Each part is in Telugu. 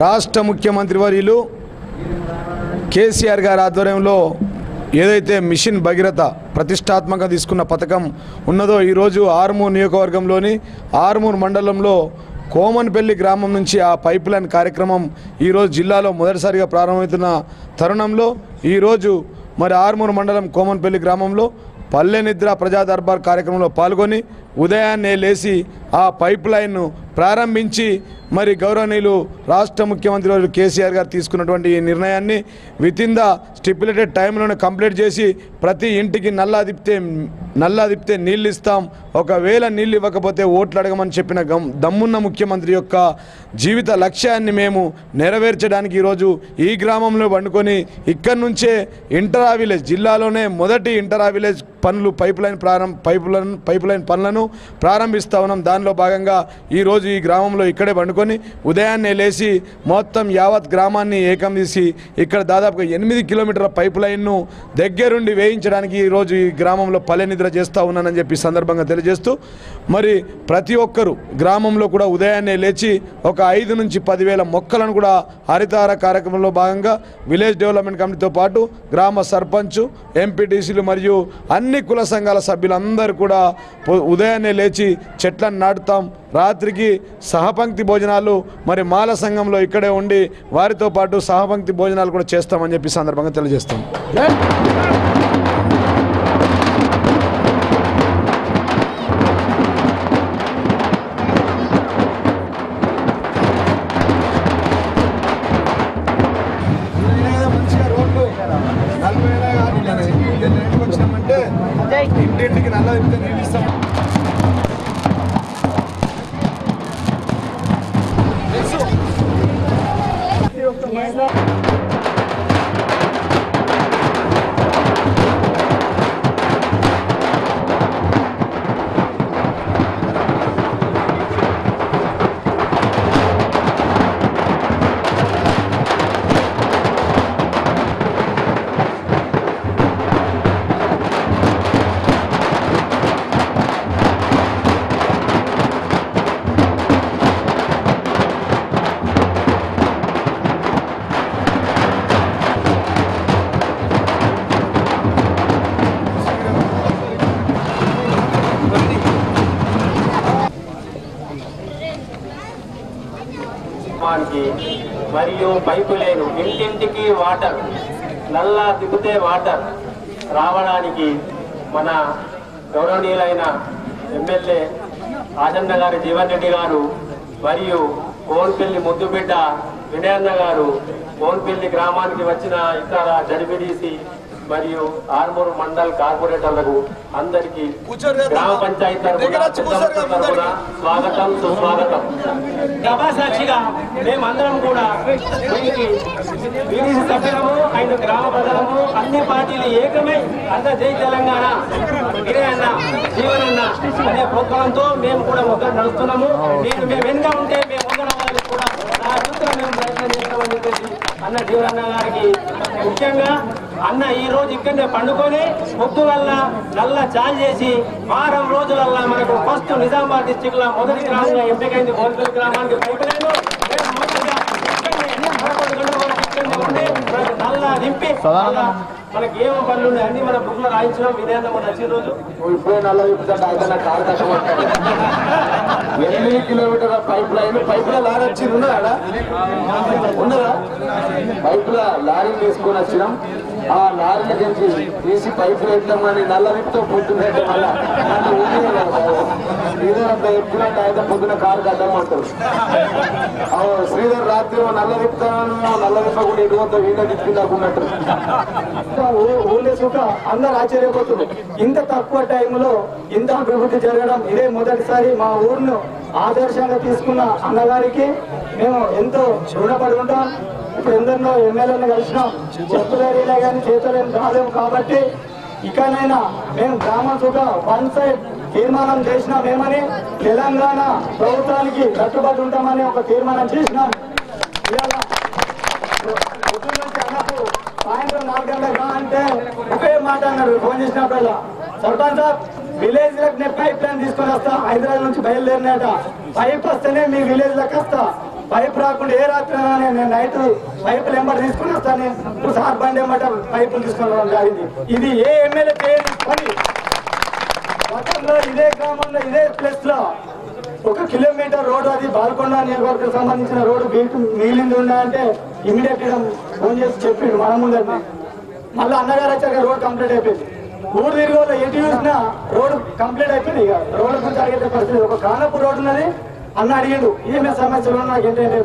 రాష్ట్ర ముఖ్యమంత్రి వర్యులు కేసీఆర్ గారి ఆధ్వర్యంలో ఏదైతే మిషన్ భగీరథ ప్రతిష్టాత్మకంగా తీసుకున్న పథకం ఉన్నదో ఈరోజు ఆర్మూర్ నియోజకవర్గంలోని ఆర్మూర్ మండలంలో కోమన్పల్లి గ్రామం నుంచి ఆ పైప్ లైన్ కార్యక్రమం ఈరోజు జిల్లాలో మొదటిసారిగా ప్రారంభమవుతున్న తరుణంలో ఈరోజు మరి ఆర్మూర్ మండలం కోమన్పల్లి గ్రామంలో పల్లె నిద్ర ప్రజా దర్బార్ కార్యక్రమంలో పాల్గొని ఉదయాన్నే లేచి ఆ పైప్ లైన్ను ప్రారంభించి మరి గౌరవనీయులు రాష్ట్ర ముఖ్యమంత్రి వారు కేసీఆర్ గారు తీసుకున్నటువంటి ఈ నిర్ణయాన్ని వితిన్ ద స్టిపులేటెడ్ టైంలోనే కంప్లీట్ చేసి ప్రతి ఇంటికి నల్లా తిప్పితే నీళ్ళు ఇస్తాం, ఒకవేళ నీళ్ళు ఇవ్వకపోతే ఓట్లు అడగమని చెప్పిన దమ్మున్న ముఖ్యమంత్రి యొక్క జీవిత లక్ష్యాన్ని మేము నెరవేర్చడానికి ఈరోజు ఈ గ్రామంలో వండుకొని ఇక్కడి నుంచే ఇంటరా విలేజ్ జిల్లాలోనే మొదటి ఇంటరా విలేజ్ పనులు పైప్ లైన్ పనులను ప్రారంభిస్తూ ఉన్నాం. దానిలో భాగంగా ఈరోజు ఈ గ్రామంలో ఇక్కడే వండుకొని ఉదయాన్నే లేచి మొత్తం యావత్ గ్రామాన్ని ఏకం తీసి ఇక్కడ దాదాపుగా 8 కిలోమీటర్ల పైప్ లైన్ను దగ్గరుండి వేయించడానికి ఈరోజు ఈ గ్రామంలో పల్లె నిద్ర చేస్తూ ఉన్నానని చెప్పి సందర్భంగా తెలియజేస్తూ మరి ప్రతి ఒక్కరూ గ్రామంలో కూడా ఉదయాన్నే లేచి ఒక 5 నుంచి 10,000 మొక్కలను కూడా హరితహార కార్యక్రమంలో భాగంగా విలేజ్ డెవలప్మెంట్ కమిటీతో పాటు గ్రామ సర్పంచ్ ఎంపీటీసీలు మరియు అన్ని కుల సంఘాల సభ్యులందరూ కూడా ఉదయాన్నే లేచి చెట్లను నాటుతాం. రాత్రికి సహపంక్తి భోజనాలు మరి మాల సంఘంలో ఇక్కడే ఉండి వారితో పాటు సహపంక్తి భోజనాలు కూడా చేస్తామని చెప్పి సందర్భంగా తెలియజేస్తాం. ఇంటింటికి నల్ల నీళ్ళు ఇస్తాం. మరియు పైపు లేను ఇంటింటికి వాటర్ నల్లా తిప్పితే వాటర్ రావడానికి మన గౌరవనీయులైన ఎమ్మెల్యే రాజన్న గారి జీవన్ రెడ్డి గారు మరియు కోన్పల్లి ముద్దుబిడ్డ వినయన్న గారు కోన్పల్లి గ్రామానికి వచ్చిన ఇతర జడ్పీటీసీ మరియు ఆర్మూరు మండల్ కార్పొరేటర్లకు అందరికీ గ్రామ పంచాయతీ తరఫున స్వాగతం సుస్వాగతం. సభా సాక్షిగా మేమందరం కూడా వీరికి సభ్యులము అండ్ గ్రామ ప్రజలము అన్ని పార్టీలు ఏకమై అన్న జై తెలంగాణ గిరన్న జీవనన్న అనే ప్రోత్సాహంతో మేము కూడా మొదలు నడుస్తున్నాము. మేము వెనుక ఉంటే మేము ముందర వాళ్ళకి కూడా నా అభిప్రాయం మేము ప్రయత్నం చేస్తామని చెప్పేసి అన్న జీవనన్న గారికి ముఖ్యంగా అన్న ఈ రోజు ఇక్కడనే పండుకొని పొద్దు వల్ల నల్ల చాలు చేసి వారం రోజులల్లా మనకు ఫస్ట్ నిజామాబాద్ డిస్టిక్ లో మొదటి గ్రామంగా ఎంపికైంది బోల్పల్లి గ్రామానికి పైపు లైన్ నల్ల నింపి మనకి ఏమో పనులు ఉన్నాయి అన్ని మన బుక్ లో రాయించడం వినేందుకు మన వచ్చిన రోజు ఇప్పుడే నల్ల విప్పుతాడు అయితే కారు కష్టపడతాడు. 8 కిలోమీటర్ల పైప్ లో లారీ వచ్చింది ఉన్నదా ఉన్నదా పైపుల లారీ తీసుకొని వచ్చినాం. ఆ లారీల నుంచి తీసి పైపులు పెట్టామని నల్ల విప్పుతో పొద్దున మళ్ళా శ్రీధర్ అంత ఎప్పుడంటే అయితే పొద్దున కారు కట్టమంటారు. శ్రీధర్ రాత్రి నల్ల విప్పుతాను నల్ల విప్పకుండా ఎటు వద్ద వీళ్ళ తిప్పిందాకున్నట్టు ఊళ్ళో సుఖ అందరు ఆశ్చర్యపోతున్నారు. ఇంత తక్కువ టైంలో ఇంత అభివృద్ధి జరగడం ఇదే మొదటిసారి. మా ఊరును ఆదర్శంగా తీసుకున్న అన్నగారికి మేము ఎంతో రుణపడి ఉంటాం. ఇప్పుడు ఎందరినో ఎమ్మెల్యేలను కలిసినాం. చెప్పులేరీలే కానీ చేతులేం రాలేము కాబట్టి ఇకనైనా మేము గ్రామ సుఖ వన్ సైడ్ తీర్మానం చేసినామేమని తెలంగాణ ప్రభుత్వానికి కట్టుబడి ఉంటామని ఒక తీర్మానం చేసినాం. ఇవాళ పొద్దున్న నుంచి అన్నప్పుడు సాయంత్రం 4 గంటలకు అంటే ఒకే మాట అన్నారు ఫోన్ చేసినప్పుడల్లా, సర్పంచ్ సార్ విలేజ్ లకు నేను పైప్ లైన్ తీసుకొని వస్తా, హైదరాబాద్ నుంచి బయలుదేరినాట. పైప్ వస్తేనే మీ విలేజ్ లకు వస్తా, పైప్ రాకుండా ఏ రాత్రి నేను నైట్ పైపులు ఎంబడి తీసుకుని వస్తాను. ఇప్పుడు సార్ బండి ఏమంట పైపులు తీసుకుని రావడం జరిగింది. ఇది ఏ ఎమ్మెల్యే చేయని పని. గతంలో ఇదే గ్రామంలో ఇదే ప్లేస్ లో 1 కిలోమీటర్ రోడ్డు, అది బాల్కొండ నియోజకవర్గం సంబంధించిన రోడ్డు మిగిలింది ఉన్నాయంటే ఇమీడియట్ గా ఫోన్ చేసి చెప్పిండు మన ముందర. మళ్ళీ అన్నగారు వచ్చాక రోడ్ కంప్లీట్ అయిపోయింది. ఊరు తిరిగి వాళ్ళు ఎటు చూసినా రోడ్డు కంప్లీట్ అయిపోయింది. ఇక రోడ్డు గురించి అడిగే పరిస్థితి. ఒక కానపూర్ రోడ్డు ఉన్నది అన్న అడిగిండు ఏమే సమస్యలు నాకు ఏంటంటే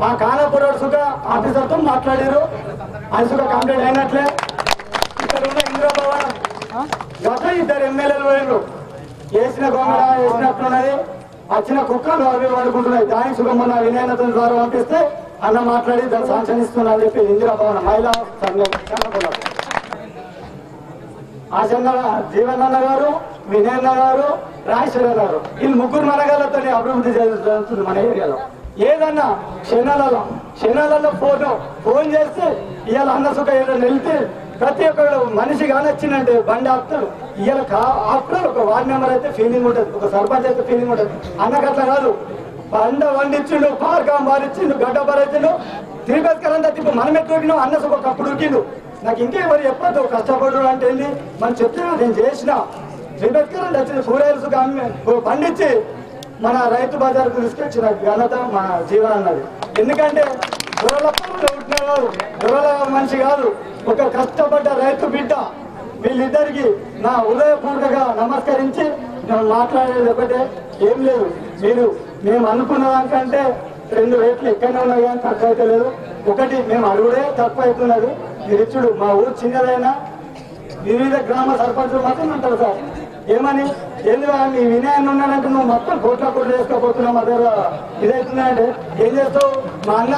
మా కానపూర్ రోడ్డు సుఖ ఆఫీసర్తో మాట్లాడారు. అది సుఖ కంప్లీట్ అయినట్లే. ఇక్కడ ఉన్న ఇంద్రభవనం గత 2 ఎమ్మెల్యేలు పోయినారు. వేసిన గొంగడ వేసినట్లున్నది, వచ్చిన కుక్కలు అవి పడుకుంటున్నాయి. దానికి సుఖం మొన్న వినయనతో ద్వారా పంపిస్తే అన్న మాట్లాడి దాన్ని శాంక్షన్ ఇస్తున్నా అని చెప్పి ఇందిరాభవనం మహిళా సంఘం కన్నపూర్ ఆచరణ జీవనన్న గారు, వినయన్న గారు, రాజేశ్వర గారు, వీళ్ళు 3 మనగాలతో అభివృద్ధి జరుగుతుంది మన ఏరియాలో. ఏదన్నా క్షణాలలో ఫోన్ చేస్తే ఇవాళ అన్న సుఖ ఏదైనా వెళ్తే ప్రతి ఒక్కరు మనిషి కానొచ్చిందంటే బండి ఆపుతాడు. ఇవాళ ఆపుతాడు. ఒక వార్డు మెంబర్ అయితే ఫీలింగ్ ఉంటుంది, ఒక సర్పంచ్ అయితే ఫీలింగ్ ఉంటుంది. అన్నకు అట్లా కాదు, బండ వండిచ్చిండు, పార్కాం బారిచ్చిండు, గడ్డ బారిచ్చిండు, తిరిగేసుకరంతా తిప్పు మనం ఎట్లా అన్న సుఖ ఒకప్పుడు ఉరికిండు. నాకు ఇంకే ఎవరు చెప్పద్దు కష్టపడు అంటే ఏంటి మనం చెప్తున్నా. నేను చేసిన శ్రీబెట్కర్ వచ్చింది కూరగాయలు సుఖ పండించి మన రైతు బజార్కు తీసుకొచ్చిన ఘనత మన జీవనన్నది. ఎందుకంటే దొరల పనులు ఉంటున్నారు, దొరల మనిషి కాదు, ఒక కష్టపడ్డ రైతు బిడ్డ. వీళ్ళిద్దరికి నా హృదయపూర్వకంగా నమస్కరించి నేను మాట్లాడేది ఒకటే, ఏం లేదు మేము అనుకున్న దానికంటే 2 రేట్లు ఎక్కడనే ఉన్నాయి కానీ తక్కువ అయితే లేదు. ఒకటి మేము అడుగుడే తక్కువ అవుతున్నది. మీరు ఇచ్చుడు మా ఊరు చిన్నదైనా వివిధ గ్రామ సర్పంచులు మాత్రం అంటారు సార్ ఏమని ఏంది మీ వినయాన్ని ఉన్నాడంటే నువ్వు మొత్తం కోట్ల వేసుకోబోతున్నావు మా దగ్గర ఇదవుతున్నాయంటే ఏం చేస్తావు. మా అన్న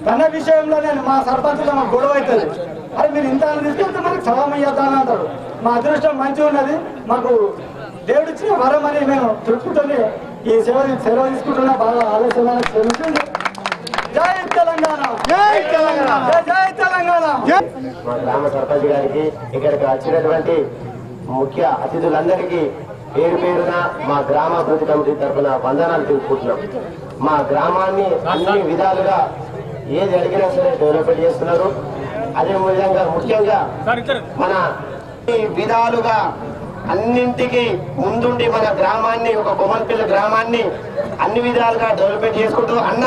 తన విషయంలో నేను మా సర్పంచ్లో మాకు గొడవ అవుతుంది. అరే మీరు ఇంత తీసుకెళ్తే మనకు సవాం అయ్యేద్దాని అంటారు. మా అదృష్టం మంచిగా ఉన్నది, మాకు దేవుడు ఇచ్చిన వరం అని మేము తృప్తితోనే ఈ సెలవు తీసుకుంటున్నా. బాగా ఆలోచన జరుగుతుంది. జై తెలంగాణ, జై తెలంగాణ, జై తెలంగాణ. మా గ్రామ సర్పంచ్ గారికి, ఇక్కడికి వచ్చినటువంటి ముఖ్య అతిథులందరికీ పేరు పేరున మా గ్రామ అభివృద్ధి కమిటీ తరఫున వందనాలు తెలుపుకుంటున్నాం. మా గ్రామాన్ని అన్ని విధాలుగా ఏది అడిగినా సరే డెవలప్మెంట్ చేస్తున్నారు. అదే విధంగా ముఖ్యంగా మన విధాలుగా అన్నింటికి ముందుండి మన గ్రామాన్ని, ఒక బొమ్మన్పల్లి గ్రామాన్ని అన్ని విధాలుగా డెవలప్మెంట్ చేసుకుంటూ అన్న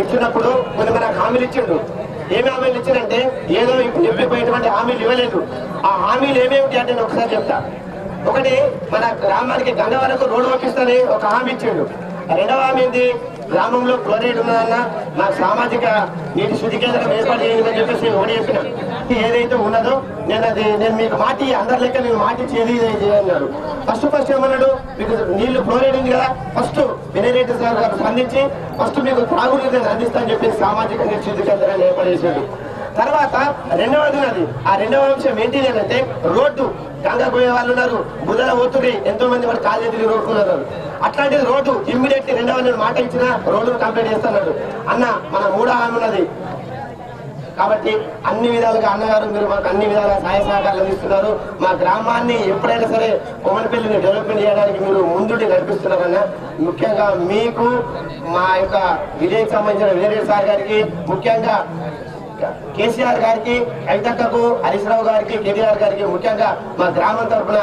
ఇచ్చినప్పుడు కొన్ని మనకు హామీలు ఇచ్చిండు. ఏమి హామీలు ఇచ్చిందంటే ఏదో ఇప్పుడు చెప్పిపోయేటువంటి హామీలు ఇవ్వలేదు. ఆ హామీలు ఏమేమిటి అంటే నేను ఒకసారి చెప్తా. ఒకటి, మన గ్రామానికి గంగ వరకు రోడ్డు పంపిస్తానని ఒక హామీ ఇచ్చిండు. రెండవ హామీ ఏంటి, గ్రామంలో క్లోరైడ్ ఉన్నదన్న నాకు సామాజిక నీటి శుద్ధి కేంద్రం ఏర్పాటు చేయాలని చెప్పేసి ఒకటి చెప్పిన. పరిస్థితి ఏదైతే ఉన్నదో నేను మీకు మాటి అందరి లెక్క నేను మాటి చేయన్నాడు. ఫస్ట్ ఏమన్నాడు, మీకు నీళ్లు ఫ్లోరైడ్ ఉంది కదా, ఫస్ట్ వినయరెడ్డి సార్ గారు స్పందించి ఫస్ట్ మీకు త్రాగునీరు అందిస్తా అని చెప్పి సామాజిక నిర్చిత కేంద్రాన్ని ఏర్పడేసాడు. తర్వాత రెండవది ఉన్నది, ఆ రెండవ అంశం ఏంటి అంటే రోడ్డు గంగా పోయే వాళ్ళు ఉన్నారు, బుధల ఒత్తుడి ఎంతో మంది వాడు కాలేజీలు రోడ్డుకున్నారు. అట్లాంటిది రోడ్డు ఇమ్మీడియట్లీ రెండవ మాట ఇచ్చిన రోడ్డు కంప్లీట్ చేస్తున్నాడు అన్న. మన మూడో హామీ ఉన్నది కాబట్టి అన్ని విధాలుగా అన్నగారు మీరు మాకు అన్ని విధాలుగా సహాయ సహకారాలు అందిస్తున్నారు. మా గ్రామాన్ని ఎప్పుడైనా సరే కొమనపల్లిని డెవలప్మెంట్ చేయడానికి మీరు ముందుండి నడిపిస్తున్నారన్న. ముఖ్యంగా మీకు మా యొక్క విజయకి సంబంధించిన విజయరెడ్డి సార్ గారికి, ముఖ్యంగా కేసీఆర్ గారికి, కవితక్కకు, హరీశ్రావు గారికి, కేటీఆర్ గారికి ముఖ్యంగా మా గ్రామం తరఫున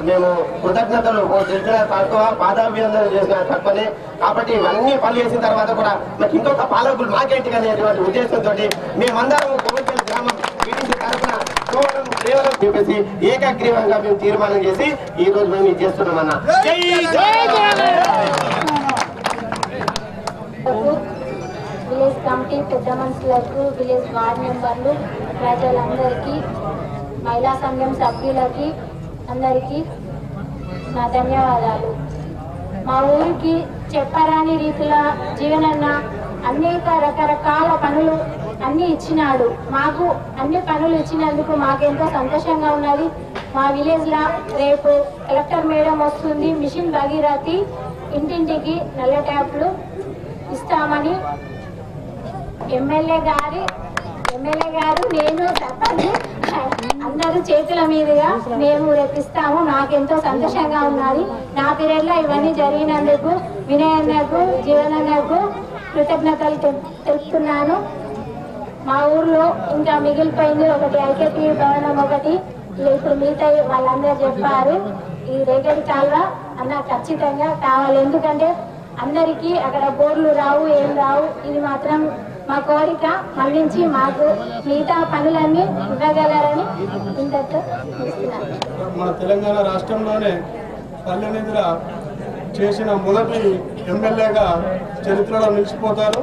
మేము కృతజ్ఞతలు తెలిసిన తక్కువ, పాదాభివందనలు చేసిన తక్కువనే. కాబట్టి ఇవన్నీ పనులు చేసిన తర్వాత కూడా మాకు ఇంకొక పాలకులు మాకేంటి అనేటువంటి ఉద్దేశంతో మేమందరం కొమరపల్లి గ్రామం వీటి తరఫున కేవలం చెప్పేసి ఏకగ్రీవంగా మేము తీర్మానం చేసి ఈ రోజు మేము ఇది చేస్తున్నామన్నా. విలేజ్ కమిటీ పెద్ద మనుషులకు, విలేజ్ వార్డు మెంబర్లు, ప్రజలందరికీ, మహిళా సంఘం సభ్యులకి అందరికీ నా ధన్యవాదాలు. మా ఊరికి చెప్పరాని రీతిలో జీవనన్న అనేక రకరకాల పనులు అన్ని ఇచ్చినాడు. మాకు అన్ని పనులు ఇచ్చినందుకు మాకెంతో సంతోషంగా ఉన్నది. మా విలేజ్లో రేపు కలెక్టర్ మేడం వస్తుంది, మిషన్ భగీరథి ఇంటింటికి నల్ల ట్యాప్లు ఇస్తామని ఎమ్మెల్యే గారు నేను సర్పంచ్ అందరూ చేతుల మీదుగా మేము రేపిస్తాము. నాకెంతో సంతోషంగా ఉన్నది. నా పీరియడ్లో ఇవన్నీ జరిగినందుకు వినయన్నకు, జీవనన్నకు కృతజ్ఞతలు తెలుపుతున్నాను. మా ఊర్లో ఇంకా మిగిలిపోయింది ఒకటి ఐకేపీ భవనం, ఒకటి ఇప్పుడు మిగతా వాళ్ళందరూ చెప్పారు. ఈ రేగడి కాల్వ అన్న ఖచ్చితంగా కావాలి. ఎందుకంటే అందరికీ అక్కడ బోర్లు రావు, ఏం రావు. ఇది మాత్రం మా కోరిక మళ్ళించి మాకు మిగతా పనులన్నీ ఇవ్వగలరని ఇంతతో ఇస్తున్నాను. మన తెలంగాణ రాష్ట్రంలోనే పల్లెనిధుల చేసిన మొదటి ఎమ్మెల్యేగా చరిత్రలో నిలిచిపోతారు.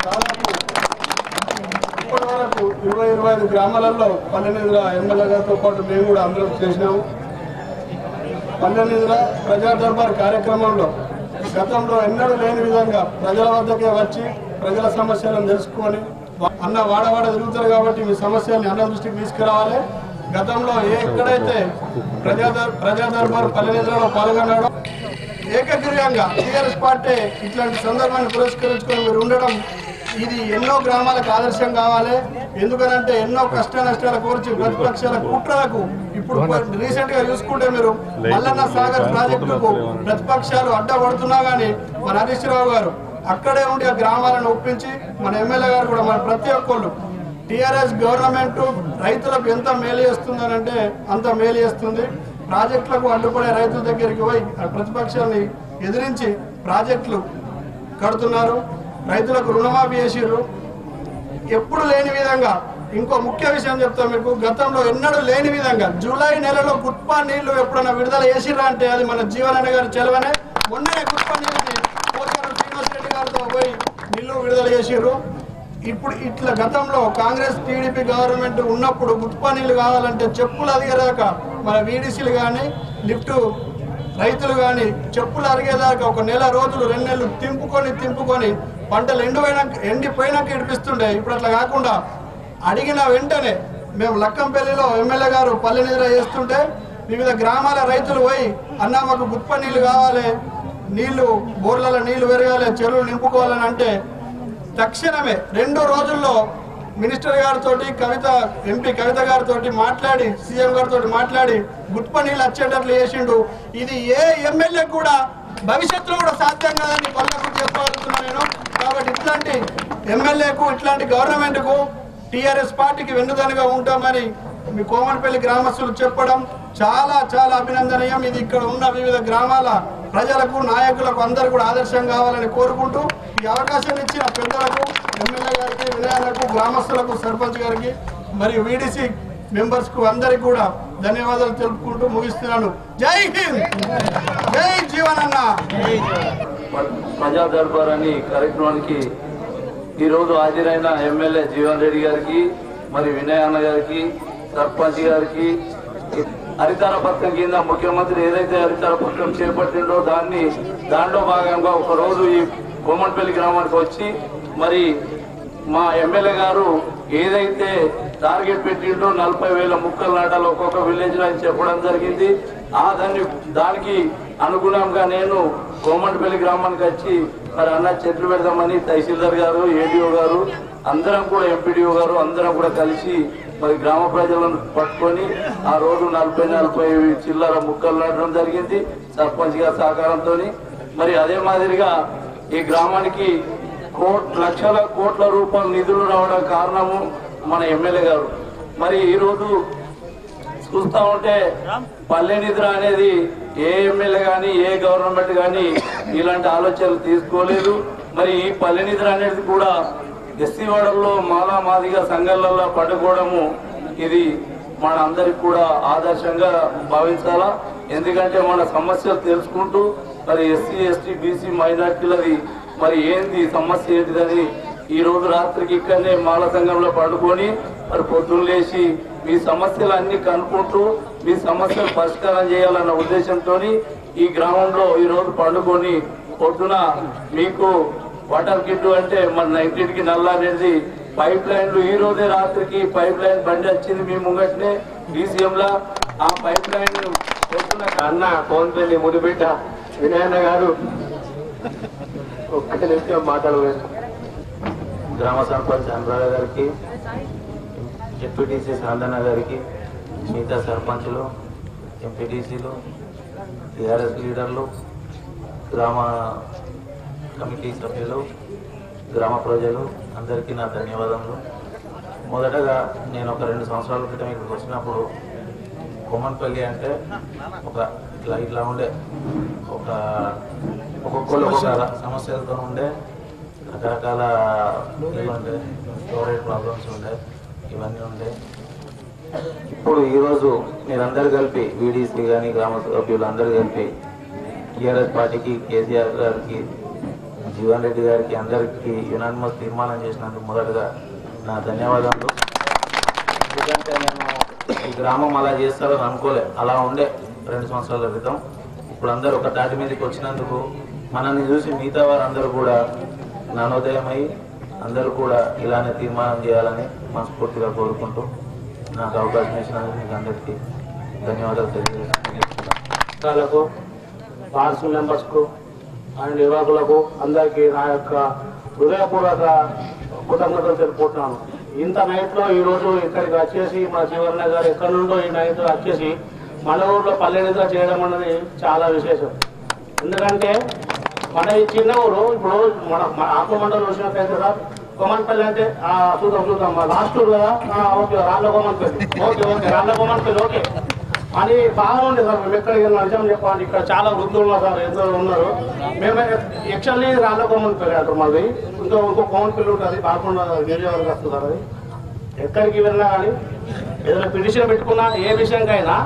దాదాపు ఇప్పటి వరకు 20-25 గ్రామాలలో పల్లెనిధుల ఎమ్మెల్యే గారితో పాటు మేము కూడా అందరం చేసినాము. పల్లెనిధుల ప్రజా దర్బార్ కార్యక్రమంలో గతంలో ఎన్నడూ లేని విధంగా ప్రజల వద్దకే వచ్చి ప్రజల సమస్యలను తెలుసుకొని అన్న వాడవాడ తిరుగుతారు కాబట్టి మీ సమస్యల్ని అన్న దృష్టికి తీసుకురావాలి. గతంలో ఎక్కడైతే ప్రజా దర్బార్ పల్లెనిధులలో పాల్గొన్నాడో ఏకగ్రీవంగా టీఆర్ఎస్ పార్టీ ఇట్లాంటి సందర్భాన్ని పురస్కరించుకొని మీరు ఉండడం ఇది ఎన్నో గ్రామాలకు ఆదర్శం కావాలి. ఎందుకనంటే ఎన్నో కష్ట నష్టాల కోర్చి ప్రతిపక్షాల కుట్రలకు ఇప్పుడు రీసెంట్ గా చూసుకుంటే మీరు మల్లన్న సాగర్ ప్రాజెక్టులకు ప్రతిపక్షాలు అడ్డపడుతున్నా గానీ మన హరీష్ రావు గారు అక్కడే ఉండి ఆ గ్రామాలను ఒప్పించి మన ఎమ్మెల్యే గారు కూడా మన ప్రతి ఒక్కళ్ళు టీఆర్ఎస్ గవర్నమెంట్ రైతులకు ఎంత మేలు చేస్తుందనంటే అంత మేలు చేస్తుంది. ప్రాజెక్టులకు అడ్డుపడే రైతుల దగ్గరికి పోయి ప్రతిపక్షాన్ని ఎదిరించి ప్రాజెక్టులు కడుతున్నారు. రైతులకు రుణమాఫీ చేసిర్రు. ఎప్పుడు లేని విధంగా ఇంకో ముఖ్య విషయం చెప్తా మీకు, గతంలో ఎన్నడూ లేని విధంగా జూలై నెలలో గుట్పా నీళ్లు ఎప్పుడైనా విడుదల చేసిర్రా అంటే అది మన జీవనన్న గారి చెలవనే. మొన్ననే గుట్పా నీళ్ళని పోచారం శ్రీనివాస్ రెడ్డి గారితో పోయి నీళ్లు విడుదల చేసిర్రు. ఇప్పుడు ఇట్లా గతంలో కాంగ్రెస్ టీడీపీ గవర్నమెంట్ ఉన్నప్పుడు గుట్పా నీళ్లు కావాలంటే చెప్పులు అదిగేదాకా మన వీడీసీలు కానీ లిఫ్ట్ రైతులు కానీ చెప్పులు అరిగేదాకా 1 నెల రోజులు 2 నెలలు తింపుకొని పంటలు ఎండిపోయినాక ఇడిపిస్తుండే. ఇప్పుడు అట్లా కాకుండా అడిగిన వెంటనే మేము లక్కంపల్లిలో ఎమ్మెల్యే గారు పల్లెనిధుల చేస్తుంటే వివిధ గ్రామాల రైతులు పోయి అన్న మాకు గుట్ప నీళ్లు కావాలి, నీళ్లు బోర్లలో నీళ్లు పెరగాలి, చెరువులు నింపుకోవాలని అంటే తక్షణమే 2 రోజుల్లో మినిస్టర్ గారితో ఎంపీ కవిత గారితో మాట్లాడి సీఎం గారితో మాట్లాడి గుట్ప నీళ్ళు వచ్చేటట్లు చేసిండు. ఇది ఏ ఎమ్మెల్యే కూడా భవిష్యత్తులో కూడా సాధ్యం కాదని పల్లెకు చెప్పగలుగుతున్నాను నేను. కాబట్టి ఇట్లాంటి ఎమ్మెల్యేకు ఇట్లాంటి గవర్నమెంట్కు టీఆర్ఎస్ పార్టీకి వెన్నుదన్నుగా ఉంటామని మీ కోమనపల్లి గ్రామస్తులు చెప్పడం చాలా చాలా అభినందనీయం. ఇది ఇక్కడ ఉన్న వివిధ గ్రామాల ప్రజలకు నాయకులకు అందరూ కూడా ఆదర్శం కావాలని కోరుకుంటూ ఈ అవకాశం ఇచ్చిన పెద్దలకు ఎమ్మెల్యే గారికి, వినయాలకు, గ్రామస్తులకు, సర్పంచ్ గారికి మరియు వీడీసీ మెంబర్స్ కు అందరికి కూడా ధన్యవాదాలు తెలుపుకుంటూ ముగిస్తున్నాను. జై హింద్, జై జీవనన్న. ప్రజా దర్బార్ అని కార్యక్రమానికి ఈరోజు హాజరైన ఎమ్మెల్యే జీవన్ రెడ్డి గారికి, మరి వినయ్ అన్న గారికి, సర్పంచ్ గారికి, హరితార పథకం కింద ముఖ్యమంత్రి ఏదైతే హరితార పథకం చేపట్టిండో దాంట్లో భాగంగా ఒక రోజు ఈ కోమన్పల్లి గ్రామానికి వచ్చి మరి మా ఎమ్మెల్యే గారు ఏదైతే టార్గెట్ పెట్టిండో 40,000 మొక్కలు నాటాలి ఒక్కొక్క విలేజ్ లో అని చెప్పడం జరిగింది. దానికి అనుగుణంగా నేను కోమన్పల్లి గ్రామానికి వచ్చి మరి అన్న చెట్లు పెడదామని తహసీల్దార్ గారు, ఏడీఓ గారు అందరం కూడా, ఎంపీడీఓ గారు అందరం కూడా కలిసి మరి గ్రామ ప్రజలను పట్టుకొని ఆ రోజు 40 చిల్లర మొక్కలు నాటడం జరిగింది సర్పంచ్ గారి సహకారంతో. మరి అదే మాదిరిగా ఈ గ్రామానికి లక్షల కోట్ల రూపాయల నిధులు రావడం కారణము మన ఎమ్మెల్యే గారు. మరి ఈరోజు చూస్తా ఉంటే పల్లె నిద్ర అనేది ఏ ఎమ్మెల్యే కానీ ఏ గవర్నమెంట్ కానీ ఇలాంటి ఆలోచనలు తీసుకోలేదు. మరి ఈ పల్లె నిద్ర అనేది కూడా ఎస్సీ వాడల్లో మాలా మాదిగా సంఘాలలో పట్టుకోవడము ఇది మన అందరికి కూడా ఆదర్శంగా భావించాలా. ఎందుకంటే మన సమస్యలు తెలుసుకుంటూ మరి ఎస్సీ ఎస్టీ బీసీ మైనార్టీలది మరి ఏంది సమస్య ఏంటిదని ఈ రోజు రాత్రికి ఇక్కడనే మాల సంఘంలో పడుకొని మరి పొద్దున్న లేచి మీ సమస్యలు అన్ని కనుక్కుంటూ మీ సమస్యలు పరిష్కారం చేయాలన్న ఉద్దేశంతో ఈ గ్రామంలో ఈ రోజు పండుకొని పొద్దున మీకు వాటర్ కిట్ అంటే మన ఇంటికి నల్ల అనేది పైప్ లైన్లు ఈ రోజే రాత్రికి పైప్ లైన్ బండి వచ్చింది మీ ముంగట్నే DCM లా. ఆ పైప్ లైన్ పొద్దున అన్న కోమన్పల్లి ముడిబిడ్డ వినయన్న గారు ఒక్కటి నిమిషం మాట్లాడలేదు. గ్రామ సర్పంచ్ అనురాధ గారికి, ఎంపీటీసీ సాందన్న గారికి, మిగతా సర్పంచులు, ఎంపీటీసీలు, టీఆర్ఎస్ లీడర్లు, గ్రామ కమిటీ సభ్యులు, గ్రామ ప్రజలు అందరికీ నా ధన్యవాదములు. మొదటగా నేను ఒక 2 సంవత్సరాల క్రితం ఇక్కడికి వచ్చినప్పుడు కోమన్పల్లి అంటే ఇట్లా ఉండే ఒక్కొక్కరు ఒక్కొక్క సమస్యలతో ఉండే, రకరకాల ఇవి ఉండే, స్టోరేజ్ ప్రాబ్లమ్స్ ఉండే, ఇవన్నీ ఉండే. ఇప్పుడు ఈరోజు మీరందరూ కలిపి వీడీసీ కానీ గ్రామ సభ్యులు అందరూ కలిపి టీఆర్ఎస్ పార్టీకి, కేసీఆర్ గారికి, జీవన్ రెడ్డి గారికి అందరికీ యునానిమస్ తీర్మానం చేసినందుకు మొదటగా నా ధన్యవాదాలు. ఎందుకంటే నేను ఈ గ్రామం అలా చేస్తారని అనుకోలే, అలా ఉండే 2 సంవత్సరాల క్రితం. ఇప్పుడు అందరూ ఒక తాటి మీదకి వచ్చినందుకు మనల్ని చూసి మిగతా వారందరూ కూడా జ్ఞానోదయమై అందరూ కూడా ఇలానే తీర్మానం చేయాలని మనస్ఫూర్తిగా కోరుకుంటూ నాకు అవకాశం ఇచ్చినందుకు మీకు అందరికీ ధన్యవాదాలు తెలియజేస్తున్నాను. వార్డ్స్ మెంబర్స్కు అండ్ యువకులకు అందరికీ నా యొక్క హృదయపూర్వక కృతజ్ఞతలు తెలుపుకుంటున్నాను. ఇంత నైట్లో ఈరోజు ఇక్కడికి వచ్చేసి మన జీవన్న గారు ఎక్కడి నుండో ఈ నైట్లో వచ్చేసి మన ఊర్లో పల్లె నిద్ర చేయడం అన్నది చాలా విశేషం. ఎందుకంటే మన ఈ చిన్న ఊరు ఇప్పుడు మన ఆత్మ మండలం వచ్చినట్టయితే సార్ కోమన్పల్లి అంటే చూద్దాం లాస్ట్ ఊరు కదా, ఓకే రాళ్ళ కోమన్పల్లి, ఓకే రాళ్ళ కోమన్పల్లి ఓకే అని బాగా ఉంది సార్. మేము ఎక్కడికి నిజం చెప్పాలి, ఇక్కడ చాలా వృద్ధులు ఉన్నారు సార్, ఎంతో ఉన్నారు. మేము యాక్చువల్లీ రాళ్ళ కోమన్పల్లి అంటారు, మళ్ళీ ఇంకో కోమన్పల్లి ఉంటుంది కాకుండా నియోజకవర్గం వస్తుంది. అది ఎక్కడికి వెళ్ళినా కానీ ఏదైనా పిటిషన్ పెట్టుకున్నా ఏ విషయంకైనా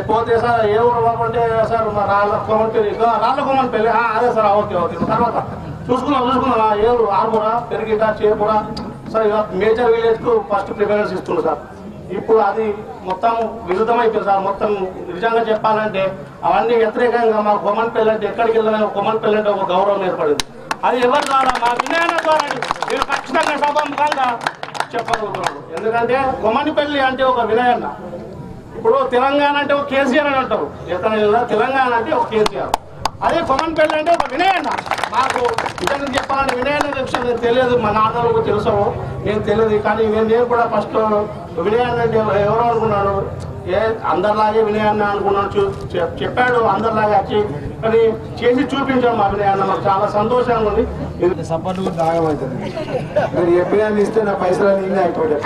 పోతే సార్ ఏ ఊరు అంటే సార్ రాళ్ళ కోమన్పల్లి అదే సార్ ఓకే తర్వాత చూసుకున్నాం ఏ ఊరు ఆర్మూరా, పెరిగిట, చేపూర సార్ ఇక మేజర్ విలేజ్కు ఫస్ట్ ప్రిఫరెన్స్ ఇస్తున్నాం సార్. ఇప్పుడు అది మొత్తం విరుద్ధమైపోయింది సార్. మొత్తం నిజంగా చెప్పాలంటే అవన్నీ వ్యతిరేకంగా మా కోమన్పల్లి అంటే ఎక్కడికి వెళ్ళినా కోమన్పల్లి అంటే ఒక గౌరవం ఏర్పడింది. అది ఎవరి ద్వారా మా వినయన ద్వారా నేను ఖచ్చితంగా సభాముఖంగా చెప్పగలుగుతున్నాను. ఎందుకంటే కోమన్పల్లి అంటే ఒక వినయన్న. ఇప్పుడు తెలంగాణ అంటే ఒక కేసీఆర్ అని అంటారు, ఎక్కడ తెలంగాణ అంటే ఒక కేసీఆర్, అదే కోమన్పల్లి అంటే ఒక వినయన్న. నాకు నిజంగా చెప్పాలంటే వినయన్న విషయం నేను తెలియదు, మా నాన్నలకు తెలుసు నేను తెలియదు. కానీ నేను కూడా ఫస్ట్ వినయన్న అంటే ఎవరో అనుకున్నాను, అందరిలాగే వినయన్న అనుకున్నాను. చెప్పాడు అందరిలాగే వచ్చి, కానీ చేసి చూపించాడు మా వినయన్న. నాకు చాలా సంతోషంగా ఉంది. సపోర్ట్ దాగమవుతుంది. మీరు ఎప్పుడైనా ఇస్తే నా పైసలు నేనే అయిపోయాయి.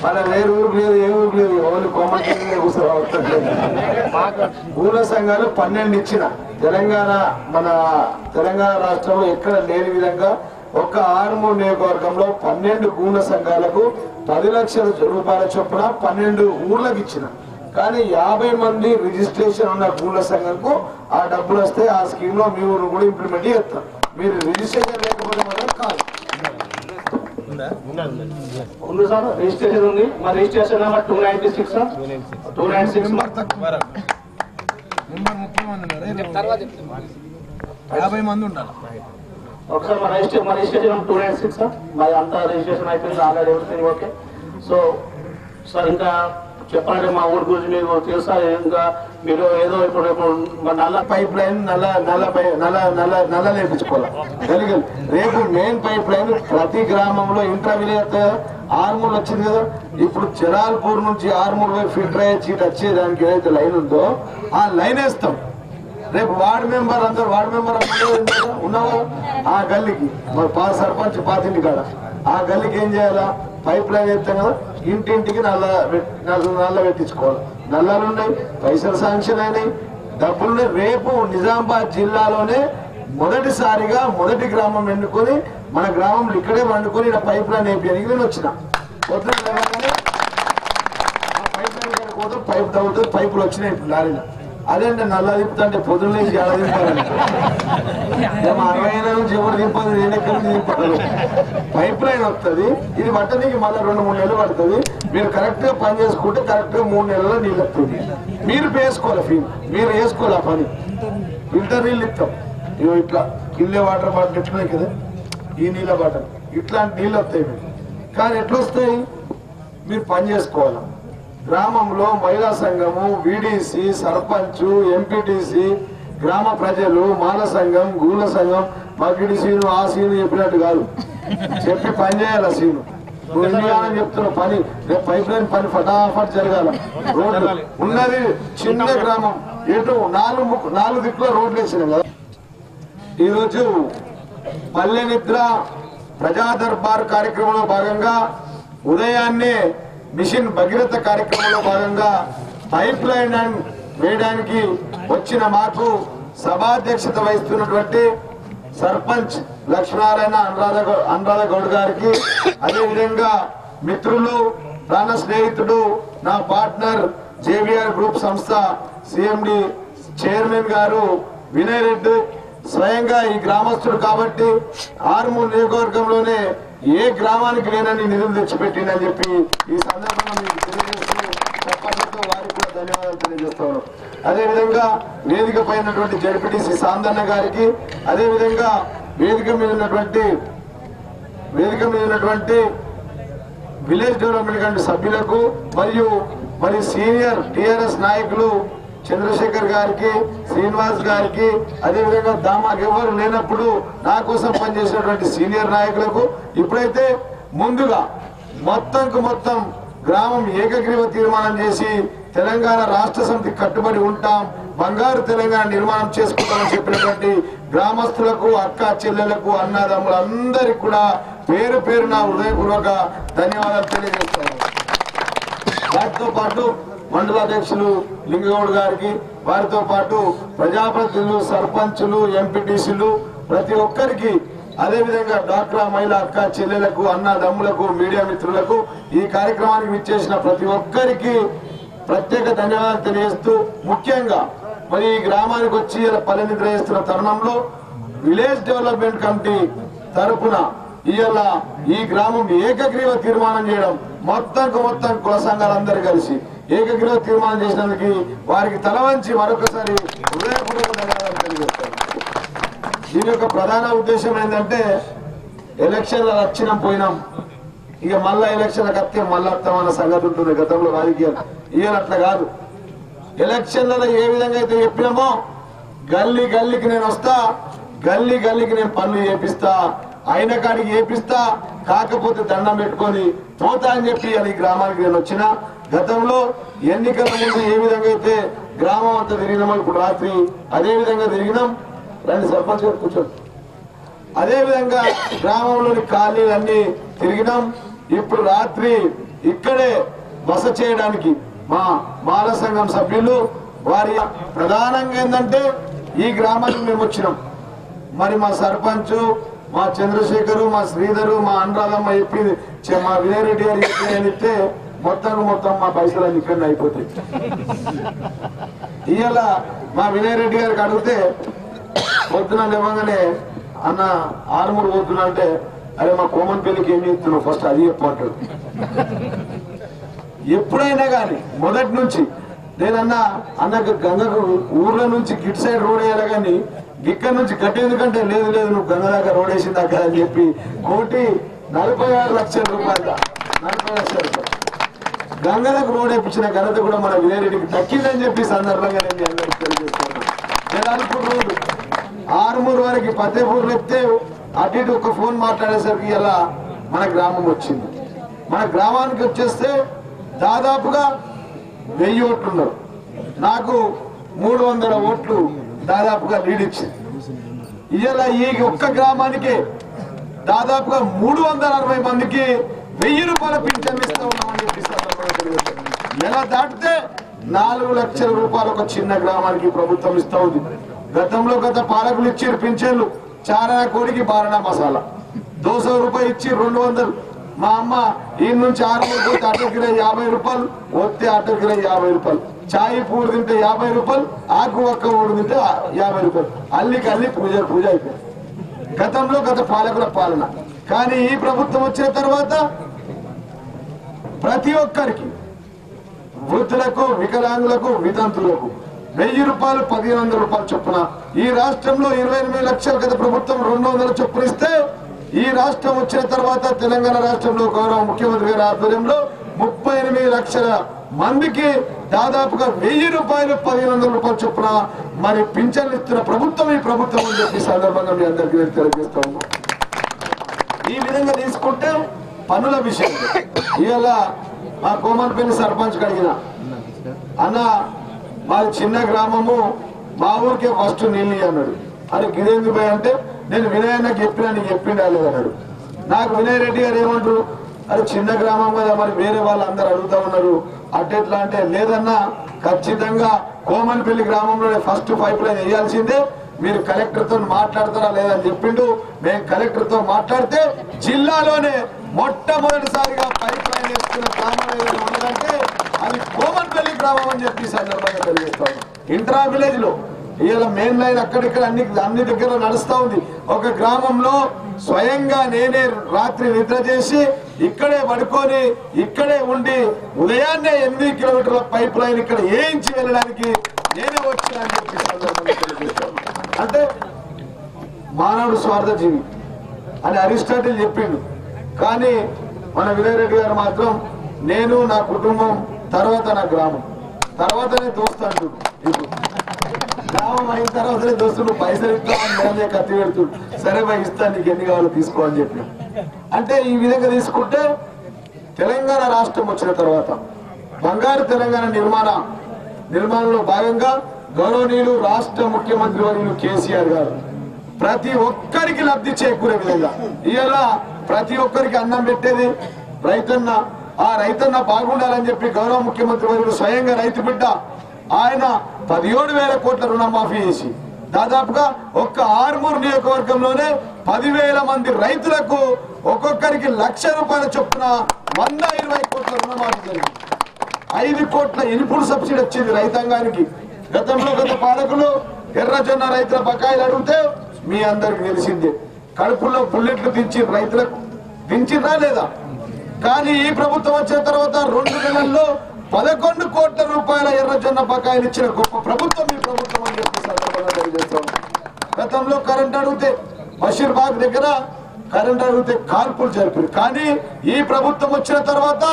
మన వేరు ఊరికి లేదు, ఏ ఊరికి లేదు, ఓన్లీ కోమన్పల్లి కూర్చోవట్లేదు. ఊళ్ళ సంఘాలు 12 ఇచ్చిన తెలంగాణ, మన తెలంగాణ రాష్ట్రంలో ఎక్కడ లేని విధంగా ఒక ఆర్మూర్ నియోజకవర్గంలో 12 గూణ సంఘాలకు 10 లక్షల రూపాయల చొప్పున 12 ఊర్లకు ఇచ్చిన. కానీ 50 మంది రిజిస్ట్రేషన్ ఉన్న గూణ సంఘంకు ఆ డబ్బులు వస్తే ఆ స్కీమ్ లో మీ ఊరు కూడా ఇంప్లిమెంట్ చేస్తాం. మీరు రిజిస్ట్రేషన్ లేకపోతే మాత్రం కాదు. ఉంది సార్, రిజిస్ట్రేషన్ ఉంది. మరి రిజిస్ట్రేషన్ నెంబర్ 296 సార్, 296 నెంబర్ 30 మంది ఉన్నారు, 50 మంది ఉండాలి. ఒకసారి మా రిజిస్ట్రేషన్ నెంబర్ 296 సార్. మరి అంతా రిజిస్ట్రేషన్ అయిపోయింది already, everything okay. So sir ఇంకా చెప్పాలంటే మా ఊరి గురించి మీకు తెలుసా? ఇంకా మీరు ఏదో ఇప్పుడు నల్ల పైప్ లైన్ నల్ల లేపించుకోవాలి. రేపు మెయిన్ పైప్ లైన్ ప్రతి గ్రామంలో ఇంటర్ విలేజ్ ఆర్మూర్ వచ్చింది కదా, ఇప్పుడు చిరాల్పూర్ నుంచి ఆర్మూర్ ఫిల్టర్ అయ్యే చీట్ వచ్చేదానికి ఏదైతే లైన్ ఉందో ఆ లైన్ వేస్తాం. రేపు వార్డు మెంబర్ అందరు ఉన్నావా ఆ గల్లీకి, మరి సర్పంచ్ పాతింటి కాడ ఆ గల్లీకి ఏం చేయాలా? పైప్ లైన్ వేస్తాం కదా, ఇంటింటికి నల్ల పెట్టించుకోవాలి. నల్లలు ఉన్నాయి, పైసలు శాంక్షన్ అయినాయి, డబ్బులున్నాయి. రేపు నిజామాబాద్ జిల్లాలోనే మొదటిసారిగా మొదటి గ్రామం ఎన్నుకొని మన గ్రామంలో ఇక్కడే వండుకొని ఇలా పైప్ లైన్ వేయడానికి నేను వచ్చిన. పొద్దున పైప్ లైన్ కోసం పైప్ తగ్గుతుంది, పైపులు వచ్చినాయి ఇప్పుడు లారీలో. అదేంటే నల్ల దింపుతుంటే పొద్దున్న నుంచి ఎలా దింపాలని 60 నుంచి ఎవరు దింపదు, నేను ఎక్కడి నుంచి దింపాలి? పైప్ లైన్ వస్తుంది, ఇది పట్టడానికి మళ్ళీ 2-3 నెలలు పడుతుంది. మీరు కరెక్ట్ గా పని చేసుకుంటే కరెక్ట్ గా 3 నెలల్లో నీళ్ళు వస్తుంది. మీరు వేసుకోవాలి ఫీ, మీరు వేసుకోవాలి ఆ పని. ఫిల్టర్ నీళ్ళు ఇస్తాం, ఇవి ఇట్లా కిల్లే వాటర్ బాటిల్ ఎట్లున్నాయి కదా, ఈ నీళ్ళ బాటిల్ ఇట్లాంటి నీళ్ళు వస్తాయి మీకు. కానీ ఎట్లా వస్తాయి? మీరు పని చేసుకోవాలి. గ్రామంలో మహిళా సంఘము, వీడీసీ, సర్పంచ్, ఎంపీటీసీ, గ్రామ ప్రజలు, మాల సంఘం, గూల సంఘం, మగిడి సీను ఆ సీను చెప్పినట్టు కాదు, చెప్పి పని చేయాలి. సీను నువ్వు ఎందుకు చెప్తున్నావు? పని రేపు పైప్ లైన్ పని ఫటాఫట్ జరగాల. రోడ్లు ఉన్నది చిన్న గ్రామం, ఎటు 4 దిక్కులో రోడ్లు వేసినాం కదా. ఈరోజు పల్లె నిద్ర ప్రజా దర్బార్ కార్యక్రమంలో భాగంగా ఉదయాన్నే మిషన్ భగీరథ కార్యక్రమంలో భాగంగా పైప్ లైన్ వేయడానికి వచ్చిన మాకు సభాధ్యక్షత వహిస్తున్నటువంటి సర్పంచ్ లక్ష్మీనారాయణ అనురాధ గౌడ్ గారికి, అదేవిధంగా మిత్రులు, ప్రాణ స్నేహితుడు, నా పార్ట్నర్ జేవిఆర్ గ్రూప్ సంస్థ సిఎండి చైర్మన్ గారు వినయ్ రెడ్డి, స్వయంగా ఈ గ్రామస్తుడు కాబట్టి ఆర్మూర్ నియోజకవర్గంలోనే ఏ గ్రామానికి లేనని నిధులు తెచ్చిపెట్టిందని చెప్పి ఈ సందర్భంగా మీకు తెలియజేస్తూ చెప్పడంతో వారికి కూడా ధన్యవాదాలు తెలియజేస్తాను. అదేవిధంగా వేదిక పైనటువంటి జడ్పీటీసీ సాందన్న గారికి, అదేవిధంగా వేదిక మీద ఉన్నటువంటి విలేజ్ డెవలప్మెంట్ కమిటీ సభ్యులకు మరియు సీనియర్ టిఆర్ఎస్ నాయకులు చంద్రశేఖర్ గారికి, శ్రీనివాస్ గారికి, అదేవిధంగా దామాకు ఎవరు లేనప్పుడు నా కోసం పనిచేసినటువంటి సీనియర్ నాయకులకు, ఇప్పుడైతే ముందుగా మొత్తం గ్రామం ఏకగ్రీవ తీర్మానం చేసి తెలంగాణ రాష్ట్ర సమితి కట్టుబడి ఉంటాం, బంగారు తెలంగాణ నిర్మాణం చేసుకుంటామని చెప్పినటువంటి గ్రామస్తులకు, అక్క చెల్లెలకు, అన్నదమ్ములందరికీ కూడా పేరు పేరున హృదయపూర్వక ధన్యవాదాలు తెలియజేస్తాను. వాటితో పాటు మండలాధ్యక్షులు లింగగౌడ్ గారికి, వారితో పాటు ప్రజాప్రతినిధులు, సర్పంచులు, ఎంపీటీసీలు, ప్రతి ఒక్కరికి, అదేవిధంగా డాక్రా మహిళా అక్క చెల్లెలకు, అన్నదమ్ములకు, మీడియా మిత్రులకు, ఈ కార్యక్రమానికి విచ్చేసిన ప్రతి ఒక్కరికి ప్రత్యేక ధన్యవాదాలు తెలియజేస్తూ, ముఖ్యంగా మరి ఈ గ్రామానికి వచ్చి పల్లె నిద్ర చేస్తున్న తరుణంలో విలేజ్ డెవలప్మెంట్ కమిటీ తరఫున ఇవాళ ఈ గ్రామం ఏకగ్రీవ తీర్మానం చేయడం, మొత్తం కుల సంఘాలందరూ కలిసి ఏకగ్రీవ తీర్మానం చేసినందుకు వారికి తల వంచి మరొకసారి హృదయపూర్వక ధన్యవాదాలు తెలియజేస్తాను. దీని యొక్క ప్రధాన ఉద్దేశం ఏంటంటే, ఎలక్షన్లు వచ్చినాం పోయినాం, ఇక మళ్ళా ఎలక్షన్లకు వస్తే మళ్ళీ వస్తామన్న సంగతి ఉంటుంది గతంలో రాజకీయాలు. ఇవాళ అట్లా కాదు. ఎలక్షన్లలో ఏ విధంగా అయితే చెప్పినామో గల్లీకి నేను వస్తా, గల్లీకి నేను పనులు చేపిస్తా, అయిన కాడికి చేపిస్తా, కాకపోతే దండం పెట్టుకొని పోతా అని చెప్పి అది గ్రామానికి నేను వచ్చిన. గతంలో ఎన్నికల ముందు ఏ విధంగా అయితే గ్రామం అంతా తిరిగినామో ఇప్పుడు రాత్రి అదే విధంగా తిరిగినాం. రండి సర్పంచ్ గారు కూర్చోండి. అదే విధంగా గ్రామంలోని ఖాళీలన్నీ తిరిగినాం. ఇప్పుడు రాత్రి ఇక్కడే బస చేయడానికి మా మాల సంఘం సభ్యులు, వారి ప్రధానంగా ఏంటంటే ఈ గ్రామానికి మేము వచ్చినాం. మరి మా సర్పంచ్, మా చంద్రశేఖరు, మా శ్రీధరు, మా అనురాధమ్మ చెప్పింది, మా వినయ్ రెడ్డి గారు చెప్తే మొత్తం మా పైసలన్నీ ఇక్కడ అయిపోతాయి. ఇవాళ మా వినయ్ రెడ్డి గారికి అడిగితే పొద్దున ఇవ్వగానే అన్న ఆర్మూరు పోతున్నా అంటే అరే మా కోమన్పల్లికి ఏం చేస్తున్నావు ఫస్ట్ అది చెప్పంటాడు. ఎప్పుడైనా కానీ మొదటి నుంచి నేనన్నా అన్నకు గంగకు ఊర్ల నుంచి గిట్ సైడ్ రోడ్ వేయాలి కానీ ఇక్కడ నుంచి గట్టి ఎందుకంటే లేదు లేదు నువ్వు గంగ దాకా రోడ్ వేసిందాకా అని చెప్పి 1,46,00,000 రూపాయలు 40 లక్షల రూపాయలు గంగలకు రోడ్ వేయించిన ఘనత కూడా మన విజయరెడ్డికి దక్కిందని చెప్పి సందర్భంగా నేను అందరికీ తెలియజేస్తున్నాను. జలాల్పూర్ రోడ్డు ఆర్మూర్ వరకు ఫతేపూర్ లేపితే అటు ఇటు ఒక ఫోన్ మాట్లాడేసరికి ఇలా మన గ్రామం వచ్చింది. మన గ్రామానికి వచ్చేస్తే దాదాపుగా 1000 ఓట్లు ఉన్నారు. నాకు 300 ఓట్లు దాదాపుగా లీడ్ ఇచ్చింది. ఇలా ఈ ఒక్క గ్రామానికి దాదాపుగా 360 మందికి 1000 రూపాయల పింఛన్ ఇస్తా ఉన్నామని చెప్పి నెల దాటితే 4 లక్షల రూపాయలు ఒక చిన్న గ్రామానికి ప్రభుత్వం ఇస్తా ఉంది. గతంలో గత పాలకులు ఇచ్చారు పింఛన్లు చారా కోడికి బారణ మసాలా 200 రూపాయలు ఇచ్చి 200. మా అమ్మ ఈ నుంచి 6 పోతే అటో కిలో 50 రూపాయలు, వస్తే అటో కిలో 50 రూపాయలు, చాయ్ పూడు తింటే 50 రూపాయలు, ఆకు ఒక్క ఊడు తింటే 50 రూపాయలు, అల్లికి అల్లి పూజ అయిపోయింది. గతంలో గత పాలకుల పాలన. కానీ ఈ ప్రభుత్వం వచ్చిన తర్వాత ప్రతి ఒక్కరికి వృద్ధులకు, వికలాంగులకు, వితంతులకు 1000 రూపాయలు, 1500 రూపాయలు చొప్పున ఈ రాష్ట్రంలో 28 లక్షలు గత ప్రభుత్వం 200 చొప్పున ఇస్తే ఈ రాష్ట్రం వచ్చిన తర్వాత తెలంగాణ రాష్ట్రంలో గౌరవ ముఖ్యమంత్రి గారి ఆధ్వర్యంలో 38 లక్షల మందికి దాదాపుగా 1000 రూపాయలు, 1500 రూపాయలు చొప్పున మరి పింఛన్లు ఇస్తున్న ప్రభుత్వం ఈ ప్రభుత్వం అని చెప్పి సందర్భంగా మీ అందరికీ నేను తెలియజేస్తా ఉన్నాం. ఈ విధంగా తీసుకుంటే పనుల విషయం ఇవాళ మా కోమన్పల్లి సర్పంచ్ అడిగిన అన్న మాది చిన్న గ్రామము, మా ఊరికే ఫస్ట్ నీళ్ళు అన్నాడు. అది గిరేంద్ర భాయ్ అంటే నేను వినయన్నకి చెప్పినా నీకు చెప్పిండా లేదన్నాడు. నాకు వినయ్ రెడ్డి గారు ఏమంటారు, అది చిన్న గ్రామం కదా మరి వేరే వాళ్ళు అందరు అడుగుతా ఉన్నారు అట్టెట్లా అంటే, లేదన్నా ఖచ్చితంగా కోమన్పల్లి గ్రామంలోనే ఫస్ట్ పైప్ లైన్ వేయాల్సిందే, మీరు కలెక్టర్ తో మాట్లాడతారా లేదని చెప్పిండు. మేము కలెక్టర్ తో మాట్లాడితే జిల్లాలోనే మొట్టమొదటిసారిగా పైప్ లైన్ వేసుకున్న గ్రామం ఏదైనా ఉన్నదంటే అది కోమన్పల్లి గ్రామం అని చెప్పి సందర్భంగా తెలియజేస్తాం. ఇంట్రా విలేజ్ లో ఇలా మెయిన్ లైన్ అక్కడిక్కడ అన్ని దగ్గర నడుస్తా ఉంది. ఒక గ్రామంలో స్వయంగా నేనే రాత్రి నిద్ర చేసి ఇక్కడే పడుకొని ఇక్కడే ఉండి ఉదయాన్నే 8 కిలోమీటర్ల పైప్ లైన్ ఇక్కడ వేయించి వెళ్ళడానికి నేనే వచ్చినా అని చెప్పి సందర్భంగా తెలియజేస్తాను. అంటే మానవుడు స్వార్థ జీవి అని అరిస్టాటిల్ చెప్పిండు. కానీ మన వినయ్ రెడ్డి గారు మాత్రం నేను, నా కుటుంబం, తర్వాత నా గ్రామం, తర్వాతనే దోస్తు అంటుడు. ఇప్పుడు గ్రామం అయిన తర్వాతనే దోస్తులు పైసలు ఇస్తామని నేనే కత్తి పెడుతుడు. సరే బాయ్ ఇస్తాను, నీకు ఎన్ని కావాలో తీసుకో అని చెప్పి. అంటే ఈ విధంగా తీసుకుంటే తెలంగాణ రాష్ట్రం వచ్చిన తర్వాత బంగారు తెలంగాణ నిర్మాణంలో భాగంగా గౌరవనీయులు రాష్ట్ర ముఖ్యమంత్రి వర్యులు కేసీఆర్ గారు ప్రతి ఒక్కరికి లబ్ధి చేకూరే విధంగా ఇలా ప్రతి ఒక్కరికి అన్నం పెట్టేది రైతన్న. ఆ రైతన్న బాగుండాలని చెప్పి గౌరవ ముఖ్యమంత్రి వర్యులు స్వయంగా రైతు బిడ్డ ఆయన 17,000 కోట్ల రుణమాఫీ చేసి దాదాపుగా ఒక్క ఆర్మూర్ నియోజకవర్గంలోనే 10,000 మంది రైతులకు ఒక్కొక్కరికి 1,00,000 రూపాయల చొప్పున 120 కోట్ల రుణమాఫీ జరిగింది. 5 కోట్ల ఇన్పుట్ సబ్సిడీ వచ్చింది రైతాంగానికి. గతంలో గత పాలకులు ఎర్రజొన్న రైతుల బకాయిలు అడిగితే మీ అందరికి తెలిసిందే, కడుపులో బుల్లెట్లు దించి రైతులకు దించినా లేదా. కానీ ఈ ప్రభుత్వం వచ్చిన తర్వాత 2 నెలల్లో 11 కోట్ల రూపాయల ఎర్రజొన్న బకాయిలు ఇచ్చిన గొప్ప ప్రభుత్వం ఈ ప్రభుత్వం అని చెప్పి సందర్భంగా తెలియజేస్తాం. గతంలో కరెంట్ అడిగితే బషీర్బాగ్ దగ్గర కరెంట్ అడిగితే కాల్పులు జరిపారు. కానీ ఈ ప్రభుత్వం వచ్చిన తర్వాత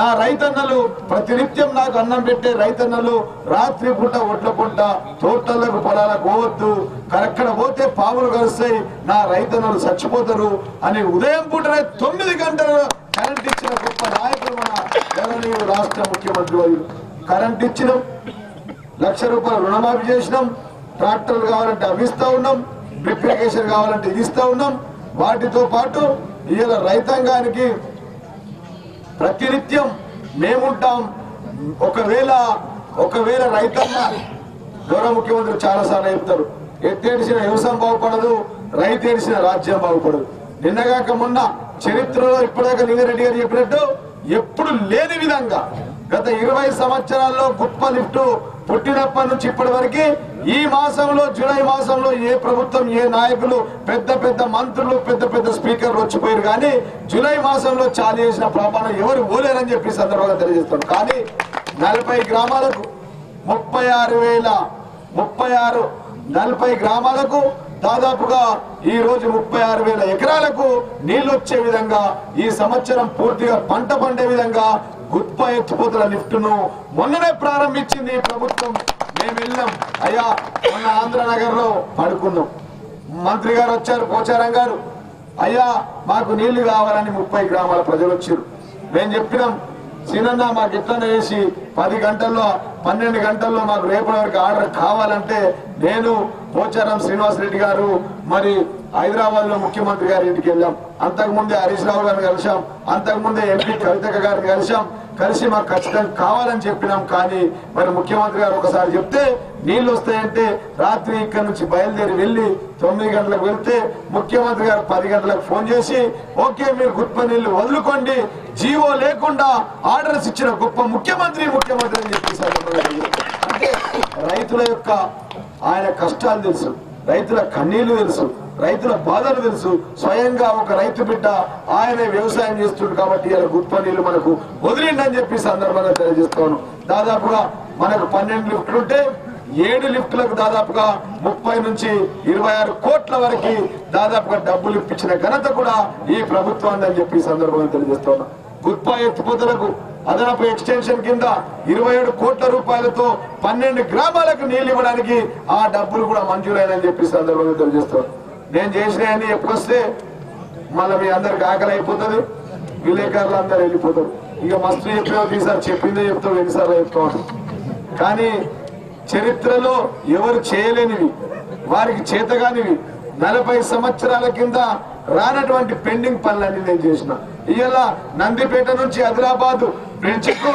నా రైతన్నలు ప్రతినిత్యం నాకు అన్నం పెట్టే రైతన్నలు రాత్రి పూట ఒడ్ల పూట తోటలకు పొలాలకు పోవద్దు, అక్కడ పోతే పాములు కలుస్తాయి, నా రైతన్నలు చచ్చిపోతారు అని ఉదయం పూటనే 9 గంటలు కరెంట్ ఇచ్చిన గొప్ప నాయకులు మన గౌరవనీయులు రాష్ట్ర ముఖ్యమంత్రి వర్యులు. కరెంట్ ఇచ్చినాం, 1,00,000 రూపాయలు రుణమాఫీ చేసినాం, ట్రాక్టర్లు కావాలంటే అవి ఇస్తా ఉన్నాం, డ్రిప్ ఇరిగేషన్ కావాలంటే ఇది ఇస్తా ఉన్నాం. వాటితో పాటు ఇలా రైతాంగానికి ప్రతినిత్యం మేముంటాం. ఒకవేళ రైతన్న గౌరవ ముఖ్యమంత్రి చాలా సార్లు చెప్తారు, ఎత్తేడిసిన వ్యవసాయం బాగుపడదు, రైతు ఏడిసిన రాజ్యం బాగుపడదు. నిన్నగాక మొన్న చరిత్రలో ఇప్పటిదాకా లింగారెడ్డి గారు చెప్పినట్టు ఎప్పుడు లేని విధంగా గత 20 సంవత్సరాల్లో గొప్ప లిఫ్ట్ పుట్టినప్పటి నుంచి ఇప్పటి వరకు ఈ మాసంలో జూలై మాసంలో ఏ ప్రభుత్వం ఏ నాయకులు పెద్ద పెద్ద మంత్రులు పెద్ద పెద్ద స్పీకర్లు వచ్చిపోయారు కానీ జూలై మాసంలో చాలు చేసిన ప్రాపానం ఎవరు పోలేరని చెప్పి సందర్భంగా తెలియజేస్తారు. కానీ 40 గ్రామాలకు 40 గ్రామాలకు దాదాపుగా ఈ రోజు 36,000 ఎకరాలకు నీళ్లు వచ్చే విధంగా ఈ సంవత్సరం పూర్తిగా పంట పండే విధంగా గుత్ప ఎత్తిపోతుల లిఫ్ట్ ను మొన్ననే ప్రారంభించింది ఈ ప్రభుత్వం. మేము వెళ్ళాం అయ్యా, మొన్న ఆంధ్రనగర్ లో పడుకున్నాం. మంత్రి గారు వచ్చారు, పోచారం గారు, అయ్యా మాకు నీళ్లు కావాలని 30 గ్రామాల ప్రజలు వచ్చారు. మేము చెప్పినాం, సీనన్న మాకు ఎట్లనే వేసి 10 గంటల్లో 12 గంటల్లో మాకు రేపటి వరకు ఆర్డర్ కావాలంటే నేను పోచారం శ్రీనివాసరెడ్డి గారు మరి హైదరాబాద్ లో ముఖ్యమంత్రి గారి ఇంటికి వెళ్ళాం. అంతకుముందే హరీష్ రావు గారిని కలిసాం, అంతకుముందే ఎంపీ కవితక్క గారిని కలిసి మాకు ఖచ్చితంగా కావాలని చెప్పినాం. కానీ మరి ముఖ్యమంత్రి గారు ఒకసారి చెప్తే నీళ్లు వస్తాయంటే రాత్రి ఇక్కడ నుంచి బయలుదేరి వెళ్ళి 9 గంటలకు వెళ్తే ముఖ్యమంత్రి గారు 10 గంటలకు ఫోన్ చేసి ఓకే మీరు గుత్ప నీళ్లు వదులుకోండి, జీవో లేకుండా ఆర్డర్స్ ఇచ్చిన గొప్ప ముఖ్యమంత్రి అని చెప్పి అంటే రైతుల యొక్క ఆయన కష్టాలు తెలుసు, రైతుల కన్నీళ్లు తెలుసు, రైతుల బాధలు తెలుసు. స్వయంగా ఒక రైతు బిడ్డ ఆయనే వ్యవసాయం చేస్తుంది కాబట్టి ఇలా గుత్ప నీళ్లు మనకు వదిలిండని చెప్పి సందర్భంగా తెలియజేస్తాను. దాదాపుగా మనకు 12 లిఫ్ట్లు ఉంటే 7 లిఫ్ట్లకు దాదాపుగా 30 నుంచి 26 కోట్ల వరకు దాదాపుగా డబ్బులు ఇప్పించిన ఘనత కూడా ఈ ప్రభుత్వాన్ని అని చెప్పి సందర్భంగా తెలియజేస్తాను. గుత్ప ఎత్తిపోతలకు అదనపు ఎక్స్టెన్షన్ కింద 27 కోట్ల రూపాయలతో 12 గ్రామాలకు నీళ్లు ఇవ్వడానికి ఆ డబ్బులు కూడా మంజూరైనని చెప్పి సందర్భంగా తెలియజేస్తాను. నేను చేసినవన్నీ ఎప్పుడొస్తే మళ్ళీ మీ అందరికి ఆకలి అయిపోతుంది, విలేకరులు అందరు వెళ్ళిపోతారు. ఇక మస్తు చెప్పినావు ఈసారి చెప్పిందే చెప్తావు, ఎన్నిసార్లు చెప్తావు. కానీ చరిత్రలో ఎవరు చేయలేనివి, వారికి చేతగానివి 40 సంవత్సరాల కింద రానటువంటి పెండింగ్ పనులన్నీ నేను చేసిన. ఇవాళ నందిపేట నుంచి ఆదిలాబాద్ బ్రిడ్జ్ కు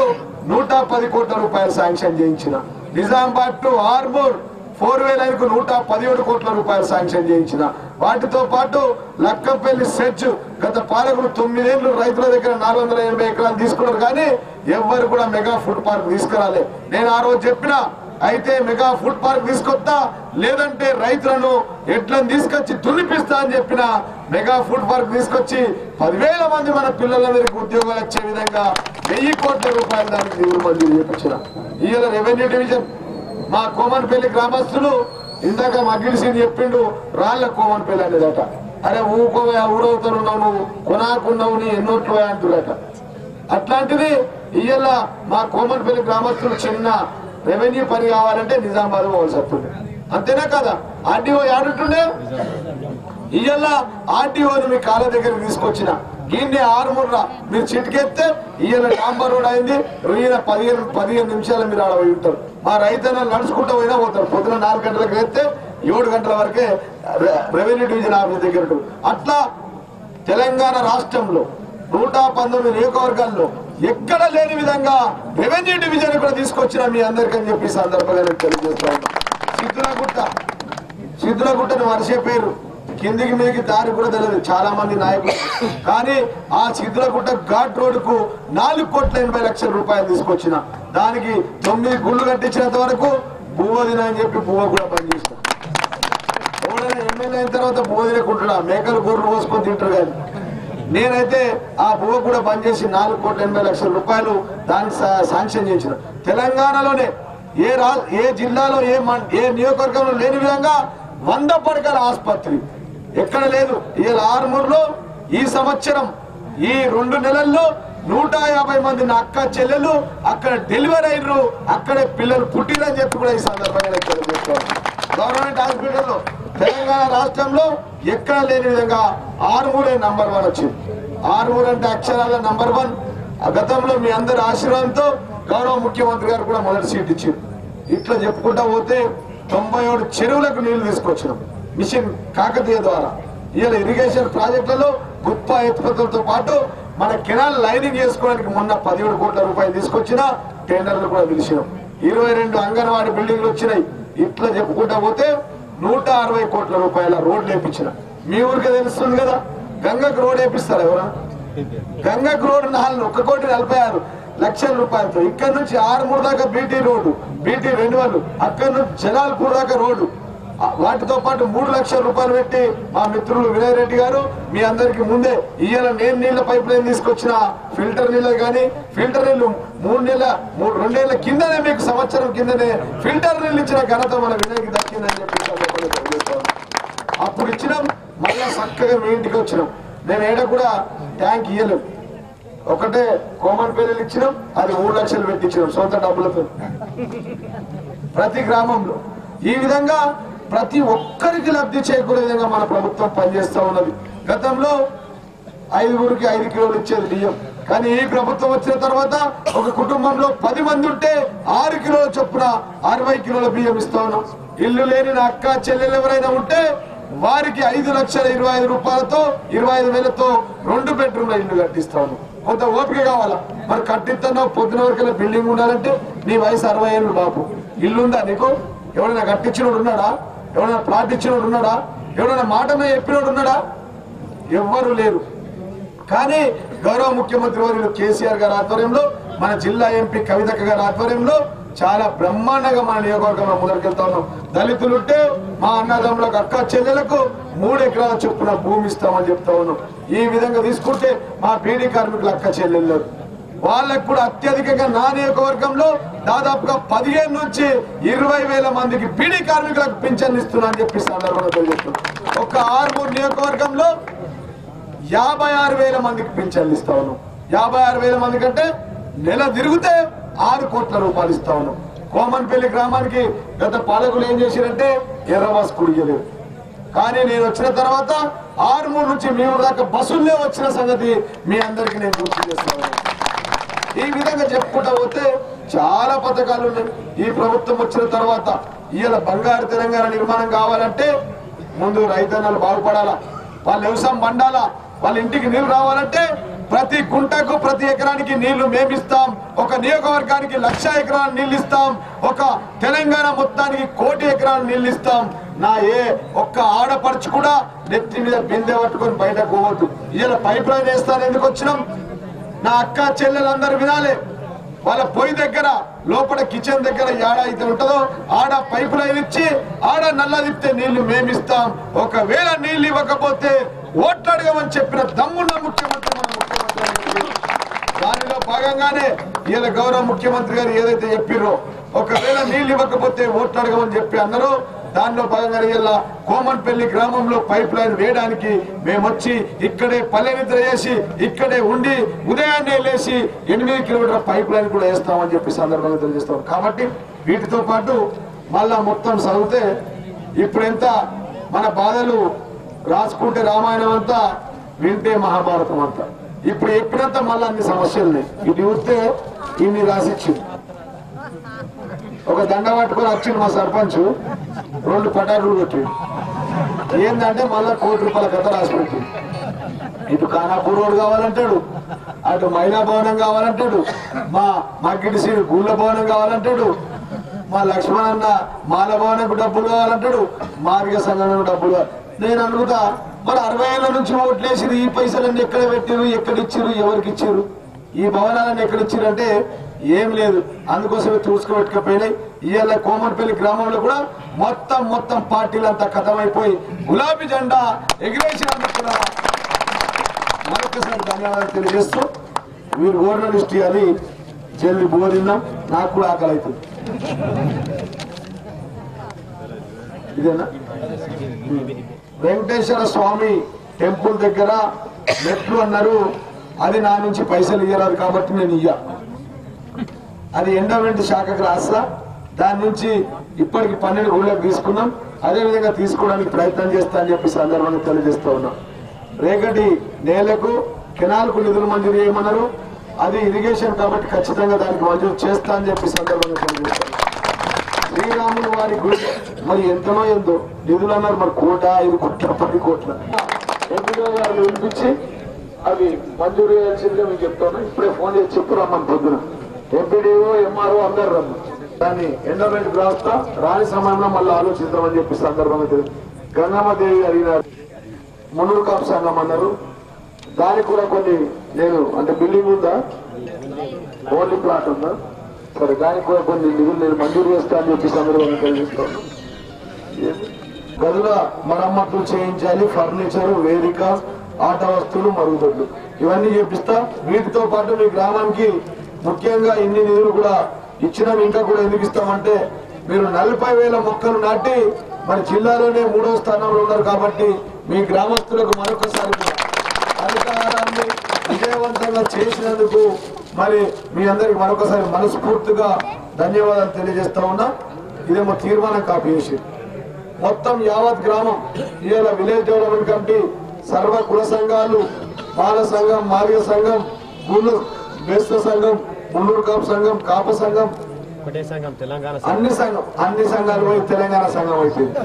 110 కోట్ల రూపాయలు శాంక్షన్ చేయించిన. Nizamabad to Armoor 4 way line కు 117 కోట్ల రూపాయలు శాంక్షన్ చేయించిన. వాటితో పాటు లక్కపల్లి సెర్చ్ గత పాలకులు 9 ఏళ్లు రైతుల దగ్గర 480 ఎకరాలు తీసుకున్నారు కానీ ఎవ్వరు కూడా మెగా ఫుడ్ పార్క్ తీసుకురాలే. నేను ఆ రోజు చెప్పిన అయితే మెగా ఫుడ్ పార్క్ తీసుకొస్తా, లేదంటే రైతులను ఎడ్లను తీసుకొచ్చి దున్నిపిస్తా అని చెప్పిన. మెగా ఫుడ్ పార్క్ తీసుకొచ్చి 10,000 మంది మన పిల్లలందరికీ ఉద్యోగాలు వచ్చే విధంగా 1000 కోట్ల రూపాయలు దానికి నిధులు మంజూరు చేయించిన. ఇవాళ రెవెన్యూ డివిజన్ మా కోమన్పల్లి గ్రామస్తులు ఇందాక మగిలిసింది చెప్పిండు, రాళ్ల కోమన్పల్లి అనేదట. అరే ఊకోవా ఊరవుతున్నావు నువ్వు, కొనాకున్నావు నీ ఎన్నోట్లు అంటుడట. అట్లాంటిది ఇవాళ మా కోమన్పల్లి గ్రామస్తులు చిన్న రెవెన్యూ పని కావాలంటే నిజామాబాద్ పోవాల్సి వస్తుంది. అంతేనా కదా? ఆర్టీఓ ఆడుంటుండే ఇవాళ ఆర్టీఓని మీ కాళ్ళ దగ్గరికి తీసుకొచ్చిన దీన్ని ఆరుమూర్రా మీరు చిటికెత్తే ఇవాళ డాంబర్ రోడ్ అయింది. 15 నిమిషాలు మీరు ఆడ పోయి ఉంటారు. మా రైతన్న నడుచుకుంటూ పోయినా పోతారు. పొద్దున 4 గంటలకు వేస్తే 7 గంటల వరకే రెవెన్యూ డివిజన్ ఆఫీస్ దగ్గర. అట్లా తెలంగాణ రాష్ట్రంలో 119 నియోజకవర్గాల్లో ఎక్కడ లేని విధంగా రెవెన్యూ డివిజన్ కూడా తీసుకొచ్చిన మీ అందరికని చెప్పి సందర్భంగా నేను తెలియజేస్తా ఉన్నా. సిద్ధులగుట్టను వర్షే పేరు కిందికి మీదకి దారి కూడా తెలియదు చాలా మంది నాయకులు. కానీ ఆ సిద్ధులగుట్ట ఘాట్ రోడ్ కు 4,80,00,000 రూపాయలు తీసుకొచ్చిన. దానికి 9 గుళ్ళు కట్టించినంత వరకు భూవదిన అని చెప్పి భూవ కూడా పనిచేసిన. ఎవరైనా ఎమ్మెల్యే అయిన తర్వాత భూవదినకుంటున్నా మేకలు గొర్రెలు పోసుకొని తింటారు. కానీ నేనైతే ఆ భూవ కూడా పనిచేసి 4,80,00,000 రూపాయలు దానికి శాంక్షన్ చేసిన. తెలంగాణలోనే ఏ జిల్లాలో ఏ నియోజకవర్గంలో లేని విధంగా 100 పడకల ఆసుపత్రి ఎక్కడ లేదు. ఈ ఆర్మూర్లో ఈ సంవత్సరం ఈ 2 నెలల్లో 150 మంది నా అక్క చెల్లెలు అక్కడ డెలివరీ అయినరు, అక్కడే పిల్లలు పుట్టిరని చెప్పి కూడా ఈ సందర్భంగా గవర్నమెంట్ హాస్పిటల్లో తెలంగాణ రాష్ట్రంలో ఎక్కడ లేని విధంగా ఆర్మూరే నంబర్ 1 వచ్చింది. ఆర్మూర్ అంటే అక్షరాల నంబర్ 1. గతంలో మీ అందరి ఆశీర్వాదంతో గౌరవ ముఖ్యమంత్రి గారు కూడా మొదటి సీట్ ఇచ్చారు. ఇట్లా చెప్పుకుంటా పోతే 97 చెరువులకు నీళ్లు తీసుకొచ్చినాం మిషన్ కాకతీయ ద్వారా. ఇవాళ ఇరిగేషన్ ప్రాజెక్టులలో గుత్ప ఎత్తిపోతలతో పాటు మన కెనాల్ లైనింగ్ చేసుకోవడానికి మొన్న 17 కోట్ల రూపాయలు తీసుకొచ్చిన టెండర్లు కూడా పిలిచినాం. 22 అంగన్వాడీ బిల్డింగ్లు వచ్చినాయి. ఇట్లా చెప్పుకుంటా పోతే 160 కోట్ల రూపాయల రోడ్లు వేయించిన. మీ ఊరికి తెలుస్తుంది కదా, గంగకు రోడ్ వేపిస్తారు ఎవరా? గంగకు రోడ్ 1,46 లక్షల రూపాయలతో ఇక్కడ నుంచి ఆరుమూరు దాకా బీటీ రోడ్డు, బీటీ రెన్యువల్, అక్కడ నుంచి జలాల్పూర్ దాకా రోడ్డు, వాటితో పాటు 3 లక్షల రూపాయలు పెట్టి మా మిత్రులు వినయ్ రెడ్డి గారు మీ అందరికి ముందే ఇయ్యాల నేను నీళ్ల పైప్ లైన్ తీసుకొచ్చిన ఫిల్టర్ నీళ్ళు కానీ ఫిల్టర్ నీళ్లు 2 నెలల కిందనే మీకు సంవత్సరం కిందనే ఫిల్టర్ నీళ్ళు ఇచ్చిన ఘనత మన వినయ్కి దక్కిందని చెప్పి అప్పుడు ఇచ్చినాం. మళ్ళా చక్కగా మీ ఇంటికి వచ్చినాం. నేను ఏడ కూడా ట్యాంక్ ఇయ్యలేము, ఒకటే కోమన్పల్లిలు ఇచ్చినాం, అది 3 లక్షలు పెట్టించినాం సొంత డబ్బులతో ప్రతి గ్రామంలో. ఈ విధంగా ప్రతి ఒక్కరికి లబ్ధి చేకూరే విధంగా మన ప్రభుత్వం పనిచేస్తూ ఉన్నది. గతంలో 5గురికి 5 కిలోలు ఇచ్చేది బియ్యం, కానీ ఈ ప్రభుత్వం వచ్చిన తర్వాత ఒక కుటుంబంలో 10 మంది ఉంటే 6 కిలోల చొప్పున 60 కిలోల బియ్యం ఇస్తా ఉన్నాం. ఇల్లు లేని నా అక్క చెల్లెలు ఎవరైనా ఉంటే వారికి 5,25,000 రూపాయలతో 25,000తో 2 బెడ్రూమ్ల ఇల్లు కట్టిస్తా ఉన్నాం. కొంత ఓపిక కావాలా, మరి కట్టిస్తున్నావు పొద్దున వరకల్లా బిల్డింగ్ ఉండాలంటే నీ వయసు 60 ఏళ్ళు బాబు, ఇల్లుందా నీకు? ఎవరైనా కట్టించినోడు ఉన్నాడా? ఎవరైనా ప్లాట్ ఇచ్చినోడు ఉన్నాడా? ఎవరైనా మాట చెప్పినోడు ఉన్నాడా? ఎవ్వరు లేరు. కానీ గౌరవ ముఖ్యమంత్రి వర్యులు కేసీఆర్ గారి ఆధ్వర్యంలో, మన జిల్లా ఎంపీ కవితక్క గారి ఆధ్వర్యంలో చాలా బ్రహ్మాండంగా మన నియోజకవర్గంలో ముందరికెళ్తా ఉన్నాం. దళితులుంటే మా అన్నదమ్ములకు అక్క చెల్లెలకు 3 ఎకరాల చొప్పున భూమి ఇస్తామని చెప్తా ఉన్నాం. ఈ విధంగా తీసుకుంటే మా బీడీ కార్మికులు అక్క చెల్లెళ్ళు వాళ్ళకు కూడా అత్యధికంగా నా నియోజకవర్గంలో దాదాపుగా 15 నుంచి 20,000 మందికి బీడీ కార్మికులకు పింఛన్ ఇస్తున్నా అని చెప్పి సందర్భంగా తెలియజేస్తున్నాం. ఒక ఆర్మూర్ నియోజకవర్గంలో 56,000 మందికి పింఛన్లు ఇస్తా ఉన్నాం. 56,000 మంది కంటే నెల తిరిగితే 6 కోట్ల రూపాయలు ఇస్తా ఉన్నాం. కోమన్పల్లి గ్రామానికి గత పాలకులు ఏం చేశారంటే ఎర్రవాసు కుడియలేదు, కానీ నేను వచ్చిన తర్వాత ఆర్మూర్ నుంచి మీ ఊరు దాకా బస్సులే వచ్చిన సంగతి మీ అందరికీ నేను గుర్తు చేస్తాను. ఈ విధంగా చెప్పుకుంటా పోతే చాలా పథకాలు ఉన్నాయి. ఈ ప్రభుత్వం వచ్చిన తర్వాత ఇవాళ బంగారు తెలంగాణ నిర్మాణం కావాలంటే ముందు రైతన్నలు బాగుపడాలా, వాళ్ళ వ్యవసాయం పండాలా, వాళ్ళ ఇంటికి నీళ్లు రావాలంటే ప్రతి గుంటకు ప్రతి ఎకరానికి నీళ్లు మేమిస్తాం. ఒక నియోజకవర్గానికి 1,00,000 ఎకరాలు నీళ్లు ఇస్తాం. ఒక తెలంగాణ మొత్తానికి 1 కోటి ఎకరాలు నీళ్లు ఇస్తాం. నా ఏ ఒక్క ఆడపడుచు కూడా నెత్తి మీద బిందె పట్టుకొని బయటకు పోవద్దు. ఇలా పైప్ లైన్ వేస్తాను ఎందుకు వచ్చినాం? నా అక్క చెల్లెలందరూ వినాలి. వాళ్ళ పొయ్యి దగ్గర లోపల కిచెన్ దగ్గర ఏడ అయితే ఉంటుందో ఆడ పైప్ లైన్ ఇచ్చి ఆడ నల్ల తిప్పితే నీళ్లు మేమిస్తాం. ఒకవేళ నీళ్లు ఇవ్వకపోతే ఓట్లు అడగమని చెప్పిన దమ్మున్న ముఖ్యమంత్రి మన ముఖ్యమంత్రి. దానిలో భాగంగానే ఇలా గౌరవ ముఖ్యమంత్రి గారు ఏదైతే చెప్పిరో ఒకవేళ నీళ్లు ఇవ్వకపోతే ఓట్లు అడగమని చెప్పి అన్నారో దానిలో భాగంగానే ఇలా కోమన్పల్లి గ్రామంలో పైప్ లైన్ వేయడానికి మేము వచ్చి ఇక్కడే పల్లె నిద్ర చేసి ఇక్కడే ఉండి ఉదయాన్నే లేచి 8 కిలోమీటర్ల పైప్ లైన్ కూడా వేస్తామని చెప్పి సందర్భంగా తెలియజేస్తాం. కాబట్టి వీటితో పాటు మళ్ళా మొత్తం చదివితే ఇప్పుడెంత మన బాధలు రాసుకుంటే రామాయణం అంతా వింటే మహాభారతం అంతా. ఇప్పుడు ఎప్పుడంతా మళ్ళీ అన్ని సమస్యలు ఇటు చూస్తే ఇన్ని రాసిచ్చింది. ఒక దండ పట్టుకొని వచ్చింది మా సర్పంచ్, 2 పటాకులు కొట్టి ఏంటంటే మళ్ళా 1 కోటి రూపాయల కథ రాసి పెట్టి ఇటు ఖానాపూర్ రోడ్ కావాలంటాడు, అటు మహిళా భవనం కావాలంటాడు, మా మగ్గిడి సీడు గుళ్ళ భవనం కావాలంటాడు, మా లక్ష్మణ్ అన్న మాల భవనంకు డబ్బులు కావాలంటాడు, మార్గ సంఘం డబ్బులు. నేను అనుకుంటా మరి 60 ఏళ్ల నుంచి ఓట్లేసిరు, ఈ పైసలన్నీ ఎక్కడ పెట్టిరు, ఎక్కడిచ్చిరు, ఎవరికి ఇచ్చిరు, ఈ భవనాలను ఎక్కడిచ్చిరు అంటే ఏం లేదు. అందుకోసమే చూసుకోబెట్టుకపోయినాయి. ఇవాళ కోమన్పల్లి గ్రామంలో కూడా మొత్తం పార్టీలంతా కథమైపోయి గులాబీ జెండా ఎగిరేసినందుకు కూడా మరొకసారి ధన్యవాదాలు తెలియజేస్తూ వీరు ఓర్న లిస్ట్ ఇవ్వాలి. చెల్లి బువ్వ తిన్నాం, నాకు కూడా ఆకలి అవుతుంది. ఇదేనా వెంకటేశ్వర స్వామి టెంపుల్ దగ్గర మెట్లు అన్నారు, అది నా నుంచి పైసలు ఇయ్యరాదు కాబట్టి నేను ఇయ్యా. అది ఎండోమెంట్ శాఖకు రాస్తా. దాని నుంచి ఇప్పటికి 12 గుళ్ళకు తీసుకున్నాం. అదేవిధంగా తీసుకోవడానికి ప్రయత్నం చేస్తా అని చెప్పి సందర్భంగా తెలియజేస్తూ ఉన్నాం. రేగటి నేలకు కెనాల్కు నిధులు మంజూరు చేయమన్నారు, అది ఇరిగేషన్ కాబట్టి ఖచ్చితంగా దానికి మంజూరు చేస్తా అని చెప్పి సందర్భంగా తెలియజేస్తాం. శ్రీరాములు వారి గుడి మరి ఎంతనో ఎంతో నిధులు అన్నారు, మరి 1, 5 కోట్ల 10 కోట్ల ఎంపీఓ గారిని పిలిపించి అవి మంజూరు చేయాల్సిందిగా మీకు చెప్తాను. ఇప్పుడే ఫోన్ చేసి చెప్పు రమ్మని పొద్దున ఎంపీడీఓ ఎంఆర్ఓ అందరు రమ్మ. దాన్ని ఎండోమెంట్ రాస్తా, రాని సమయంలో మళ్ళీ ఆలోచిద్దామని చెప్పి సందర్భంగా తెలియదు. గంగమ్మదేవి అడిగినారు, మున్నూరు కాపు సంఘం అన్నారు, దానికి కూడా కొన్ని నేను అంటే బిల్డింగ్ ఉందా ఓన్లీ ప్లాట్ ఉందా? సరే, దానికి కూడా కొన్ని నిధులు నేను మంజూరు చేస్తా అని చెప్పి సందర్భంగా తెలియజేస్తాను. గదుల మరమ్మతులు చేయించాలి, ఫర్నిచర్, వేదిక, ఆట వస్తువులు, మరుగుదొడ్లు ఇవన్నీ చేపిస్తా. వీటితో పాటు మీ గ్రామానికి ముఖ్యంగా ఇన్ని నిధులు కూడా ఇచ్చినాం. ఇంకా కూడా ఎందుకు ఇస్తామంటే మీరు 40,000 మొక్కలు నాటి మన జిల్లాలోనే 3వ స్థానంలో ఉన్నారు కాబట్టి మీ గ్రామస్తులకు మరొకసారి అధికారాన్ని విజయవంతంగా చేసినందుకు మరి మీ అందరికి మరొకసారి మనస్ఫూర్తిగా ధన్యవాదాలు తెలియజేస్తా ఉన్నా. ఇదేమో తీర్మానం కాపీ చేసి మొత్తం యావత్ గ్రామం ఇవాళ విలేజ్ డెవలప్మెంట్ కమిటీ సర్వ కుల సంఘాలు, బాల సంఘం, మార్గ సంఘం, గుళ్ళు బేస్త సంఘం, మున్నూరు కాపు సంఘం, కాప సంఘం, అన్ని సంఘాలు పోయి తెలంగాణ సంఘం అయిపోయింది.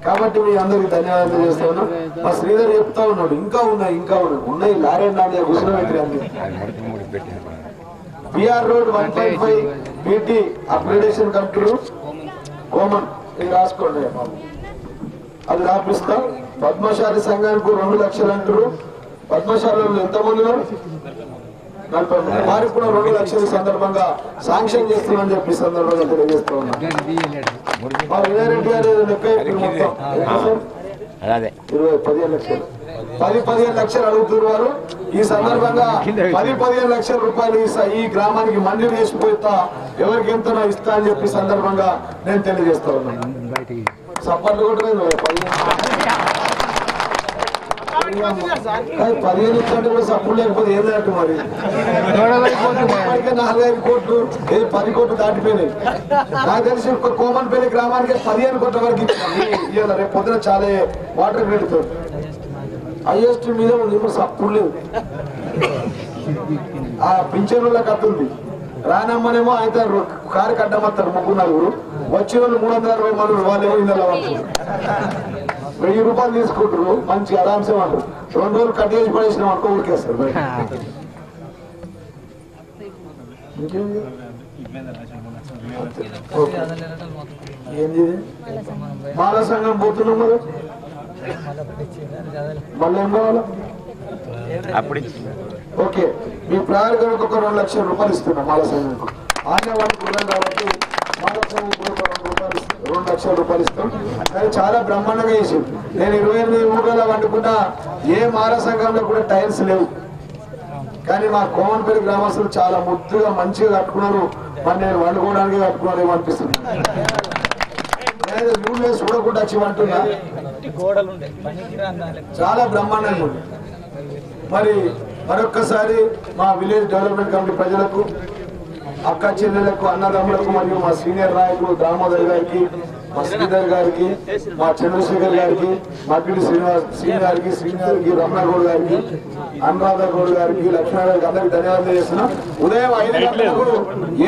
కాబట్టి మీ అందరికి ధన్యవాదాలు తెలియజేస్తా ఉన్నా. మా శ్రీధర్ చెప్తా ఉన్నాడు ఇంకా ఉన్నాయి లారీ నాణ్య కూర్చోబెట్టి అన్ని బిఆర్ రోడ్ 1.5 బీటీ అప్గ్రేడేషన్ కంపెనీ కోమన్ ఇది రాసుకోండి, అది రాపిస్తా. పద్మశాలి సంఘానికి 2 లక్షలు అంటారు. పద్మశాలలో ఎంతమంది వారికి కూడా 2 లక్షల సందర్భంగా శాంక్షన్ చేస్తున్నామని చెప్పి సందర్భంగా తెలియజేస్తా ఉన్నా. మా వినయరెడ్డి గారు మొత్తం 15 లక్షలు 10-15 లక్షలు అడుగుతున్నారు. ఈ సందర్భంగా 10-15 లక్షల రూపాయలు ఈ గ్రామానికి మంజూరు చేసిపోతా ఎవరికి ఎంతనో ఇస్తా అని చెప్పి సందర్భంగా నేను తెలియజేస్తా ఉన్నాను. సపోర్ట్ కూడా 15 ఇచ్చంటే కూడా సపోర్ట్ లేకపోతే ఏం లేటు మరి 4-5 కోట్లు 10 కోట్లు దాటిపోయినాయి. నాకు తెలిసి కోమన్పల్లి గ్రామానికి 15 కోట్ల వరకు ఇవ్వాలి. రేపు పొద్దున చాలా వాటర్ పెడుతుంది. హైయెస్ట్ మీద ఉంది సప్పుడు లేదు. ఆ పింఛన్లకు అత్తుంది రానమ్మనేమో అయితే కారు కట్టమత్తారు 3-4 వచ్చే వాళ్ళు 360 మంది వాళ్ళేమో ఇందులో 1000 రూపాయలు తీసుకుంటారు. మంచి ఆరాంసే అంటారు. 2 రోజులు కట్ చేసి పడేసినాం అనుకో ఊరికేస్తారు. ఏంది మాల సంఘం పోతున్నాం మరి మళ్ళీ ఏం కావాలా? ఓకే, మీ ప్రయాణికులకు ఒక 2 లక్షల రూపాయలు ఇస్తున్నాం మాల సంఘంకు. ఆన్యవాడికి ఉన్నాం కాబట్టి మాల సంఘం కూడా 2 లక్షల రూపాయలు ఇస్తాం. కానీ చాలా బ్రహ్మాండంగా చేసింది. నేను 28 ఊళ్ళలో వండుకున్నా ఏ మాల సంఘంలో కూడా టైల్స్ లేవు. కానీ మా కోమన్పల్లి గ్రామస్తులు చాలా ముద్దుగా మంచిగా కట్టుకున్నారు. మరి నేను వండుకోవడానికి కట్టుకున్నాను ఏమనిపిస్తుంది. నేను ఊళ్ళో చూడకుండా వచ్చి వంటున్నా చాలా బ్రహ్మాండంగా ఉంది. మరి మరొక్కసారి మా విలేజ్ డెవలప్మెంట్ కమిటీ ప్రజలకు, అక్క చెల్లెలకు, అన్నదమ్ములకు మరియు మా సీనియర్ నాయకులు దామోదర్ గారికి, మా శ్రీధర్ గారికి, మా చంద్రశేఖర్ గారికి, మగ్గిడి శ్రీనివారికి, రమణగౌడ్ గారికి, అనురాధ గౌడ్ గారికి, లక్ష్మణ గారికి అందరికి ధన్యవాదాలు చేస్తున్నాం. ఉదయం 5 గంటలకు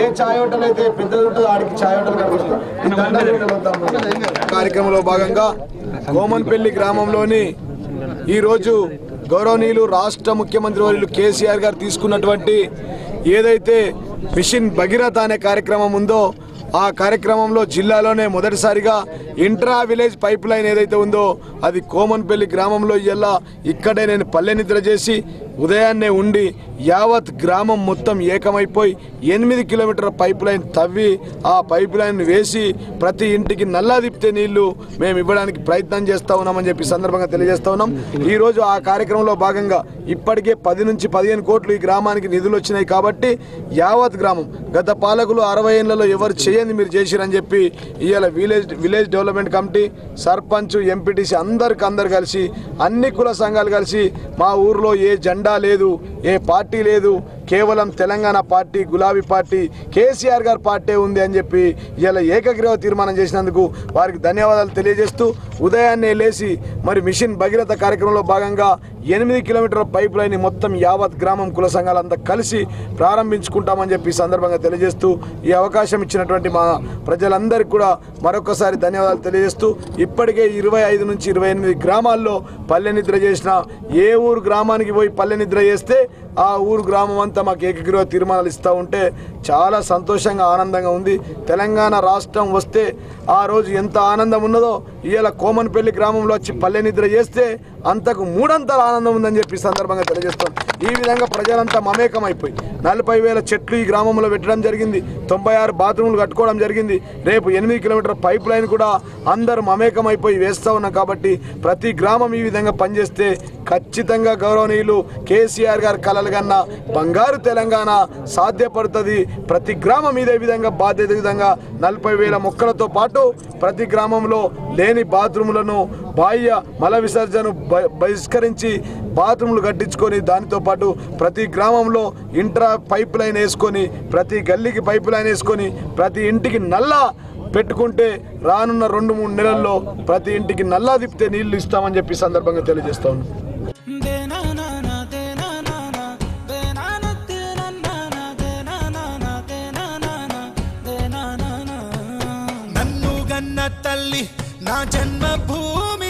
ఏ ఛాయ్ హోటల్ అయితే పెద్దది ఉంటుందో ఆడికి ఛాయ్ హోటల్ కనిపిస్తాం. కార్యక్రమంలో భాగంగా కోమన్పల్లి గ్రామంలోని ఈరోజు గౌరవనీయులు రాష్ట్ర ముఖ్యమంత్రి వర్యులు కేసీఆర్ గారు తీసుకున్నటువంటి ఏదైతే మిషన్ భగీరథ అనే కార్యక్రమం ఉందో ఆ కార్యక్రమంలో జిల్లాలోనే మొదటిసారిగా ఇంట్రా విలేజ్ పైప్ లైన్ ఏదైతే ఉందో అది కోమన్పల్లి గ్రామంలో ఇలా ఇక్కడే నేను పల్లె నిద్ర చేసి ఉదయాన్నే ఉండి యావత్ గ్రామం మొత్తం ఏకమైపోయి 8 కిలోమీటర్ల పైప్ లైన్ తవ్వి ఆ పైప్ లైన్ వేసి ప్రతి ఇంటికి నల్లా తిప్పితే నీళ్లు మేము ఇవ్వడానికి ప్రయత్నం చేస్తూ ఉన్నామని చెప్పి సందర్భంగా తెలియజేస్తూ ఉన్నాం. ఈరోజు ఆ కార్యక్రమంలో భాగంగా ఇప్పటికే 10 నుంచి 15 కోట్లు ఈ గ్రామానికి నిధులు వచ్చినాయి. కాబట్టి యావత్ గ్రామం గత పాలకులు 60 ఏళ్లలో ఎవరు చేయండి మీరు చేసిరని చెప్పి ఇవాళ village development committee, sarpanch, MPTC అందరు కలిసి అన్ని కుల సంఘాలు కలిసి మా ఊర్లో ఏ జెండా లేదు, ఏ పార్టీ లేదు, కేవలం తెలంగాణ పార్టీ, గులాబీ పార్టీ, కేసీఆర్ గారి పార్టీ ఉంది అని చెప్పి ఇలా ఏకగ్రీవ తీర్మానం చేసినందుకు వారికి ధన్యవాదాలు తెలియజేస్తూ ఉదయాన్నే లేచి మరి మిషన్ భగీరథ కార్యక్రమంలో భాగంగా 8 కిలోమీటర్ల పైప్ లైన్ మొత్తం యావత్ గ్రామం కుల సంఘాలంతా కలిసి ప్రారంభించుకుంటామని చెప్పి సందర్భంగా తెలియజేస్తూ ఈ అవకాశం ఇచ్చినటువంటి మా ప్రజలందరికీ కూడా మరొకసారి ధన్యవాదాలు తెలియజేస్తూ ఇప్పటికే 25 నుంచి 28 గ్రామాల్లో పల్లె నిద్ర చేసిన ఏ ఊరు గ్రామానికి పోయి పల్లె నిద్ర చేస్తే ఆ ఊరు గ్రామం అంతా మాకు ఏకగ్రీవ తీర్మానాలు ఇస్తూ ఉంటే చాలా సంతోషంగా ఆనందంగా ఉంది. తెలంగాణ రాష్ట్రం వస్తే ఆ రోజు ఎంత ఆనందం ఉన్నదో ఇవాళ కోమన్పల్లి గ్రామంలో వచ్చి పల్లె నిద్ర చేస్తే అంతకు మూడంతల ఆనందం ఉందని చెప్పి సందర్భంగా తెలియజేస్తాం. ఈ విధంగా ప్రజలంతా మమేకం అయిపోయి 40,000 చెట్లు ఈ గ్రామంలో పెట్టడం జరిగింది. 96 బాత్రూములు కట్టుకోవడం జరిగింది. రేపు 8 కిలోమీటర్ పైప్ లైన్ కూడా అందరూ మమేకం అయిపోయి వేస్తూ ఉన్నాం. కాబట్టి ప్రతి గ్రామం ఈ విధంగా పనిచేస్తే ఖచ్చితంగా గౌరవనీయులు కేసీఆర్ గారి కలలు కన్నా బంగారు తెలంగాణ సాధ్యపడుతుంది. ప్రతి గ్రామం ఇదే విధంగా బాధ్యత విధంగా 40,000 మొక్కలతో పాటు ప్రతి గ్రామంలో లేని బాత్రూములను బాహ్య మల విసర్జన బహిష్కరించి బాత్రూములు కట్టించుకొని దానితో పాటు ప్రతి గ్రామంలో ఇంట్రా పైప్ లైన్ వేసుకొని ప్రతి గల్లీకి పైప్ లైన్ వేసుకొని ప్రతి ఇంటికి నల్లా పెట్టుకుంటే రానున్న 2-3 నెలల్లో ప్రతి ఇంటికి నల్లా తిప్పితే నీళ్లు ఇస్తామని చెప్పి సందర్భంగా తెలియజేస్తా ఉన్నాం. నన్ను గన్న తల్లి నా జన్మభూమి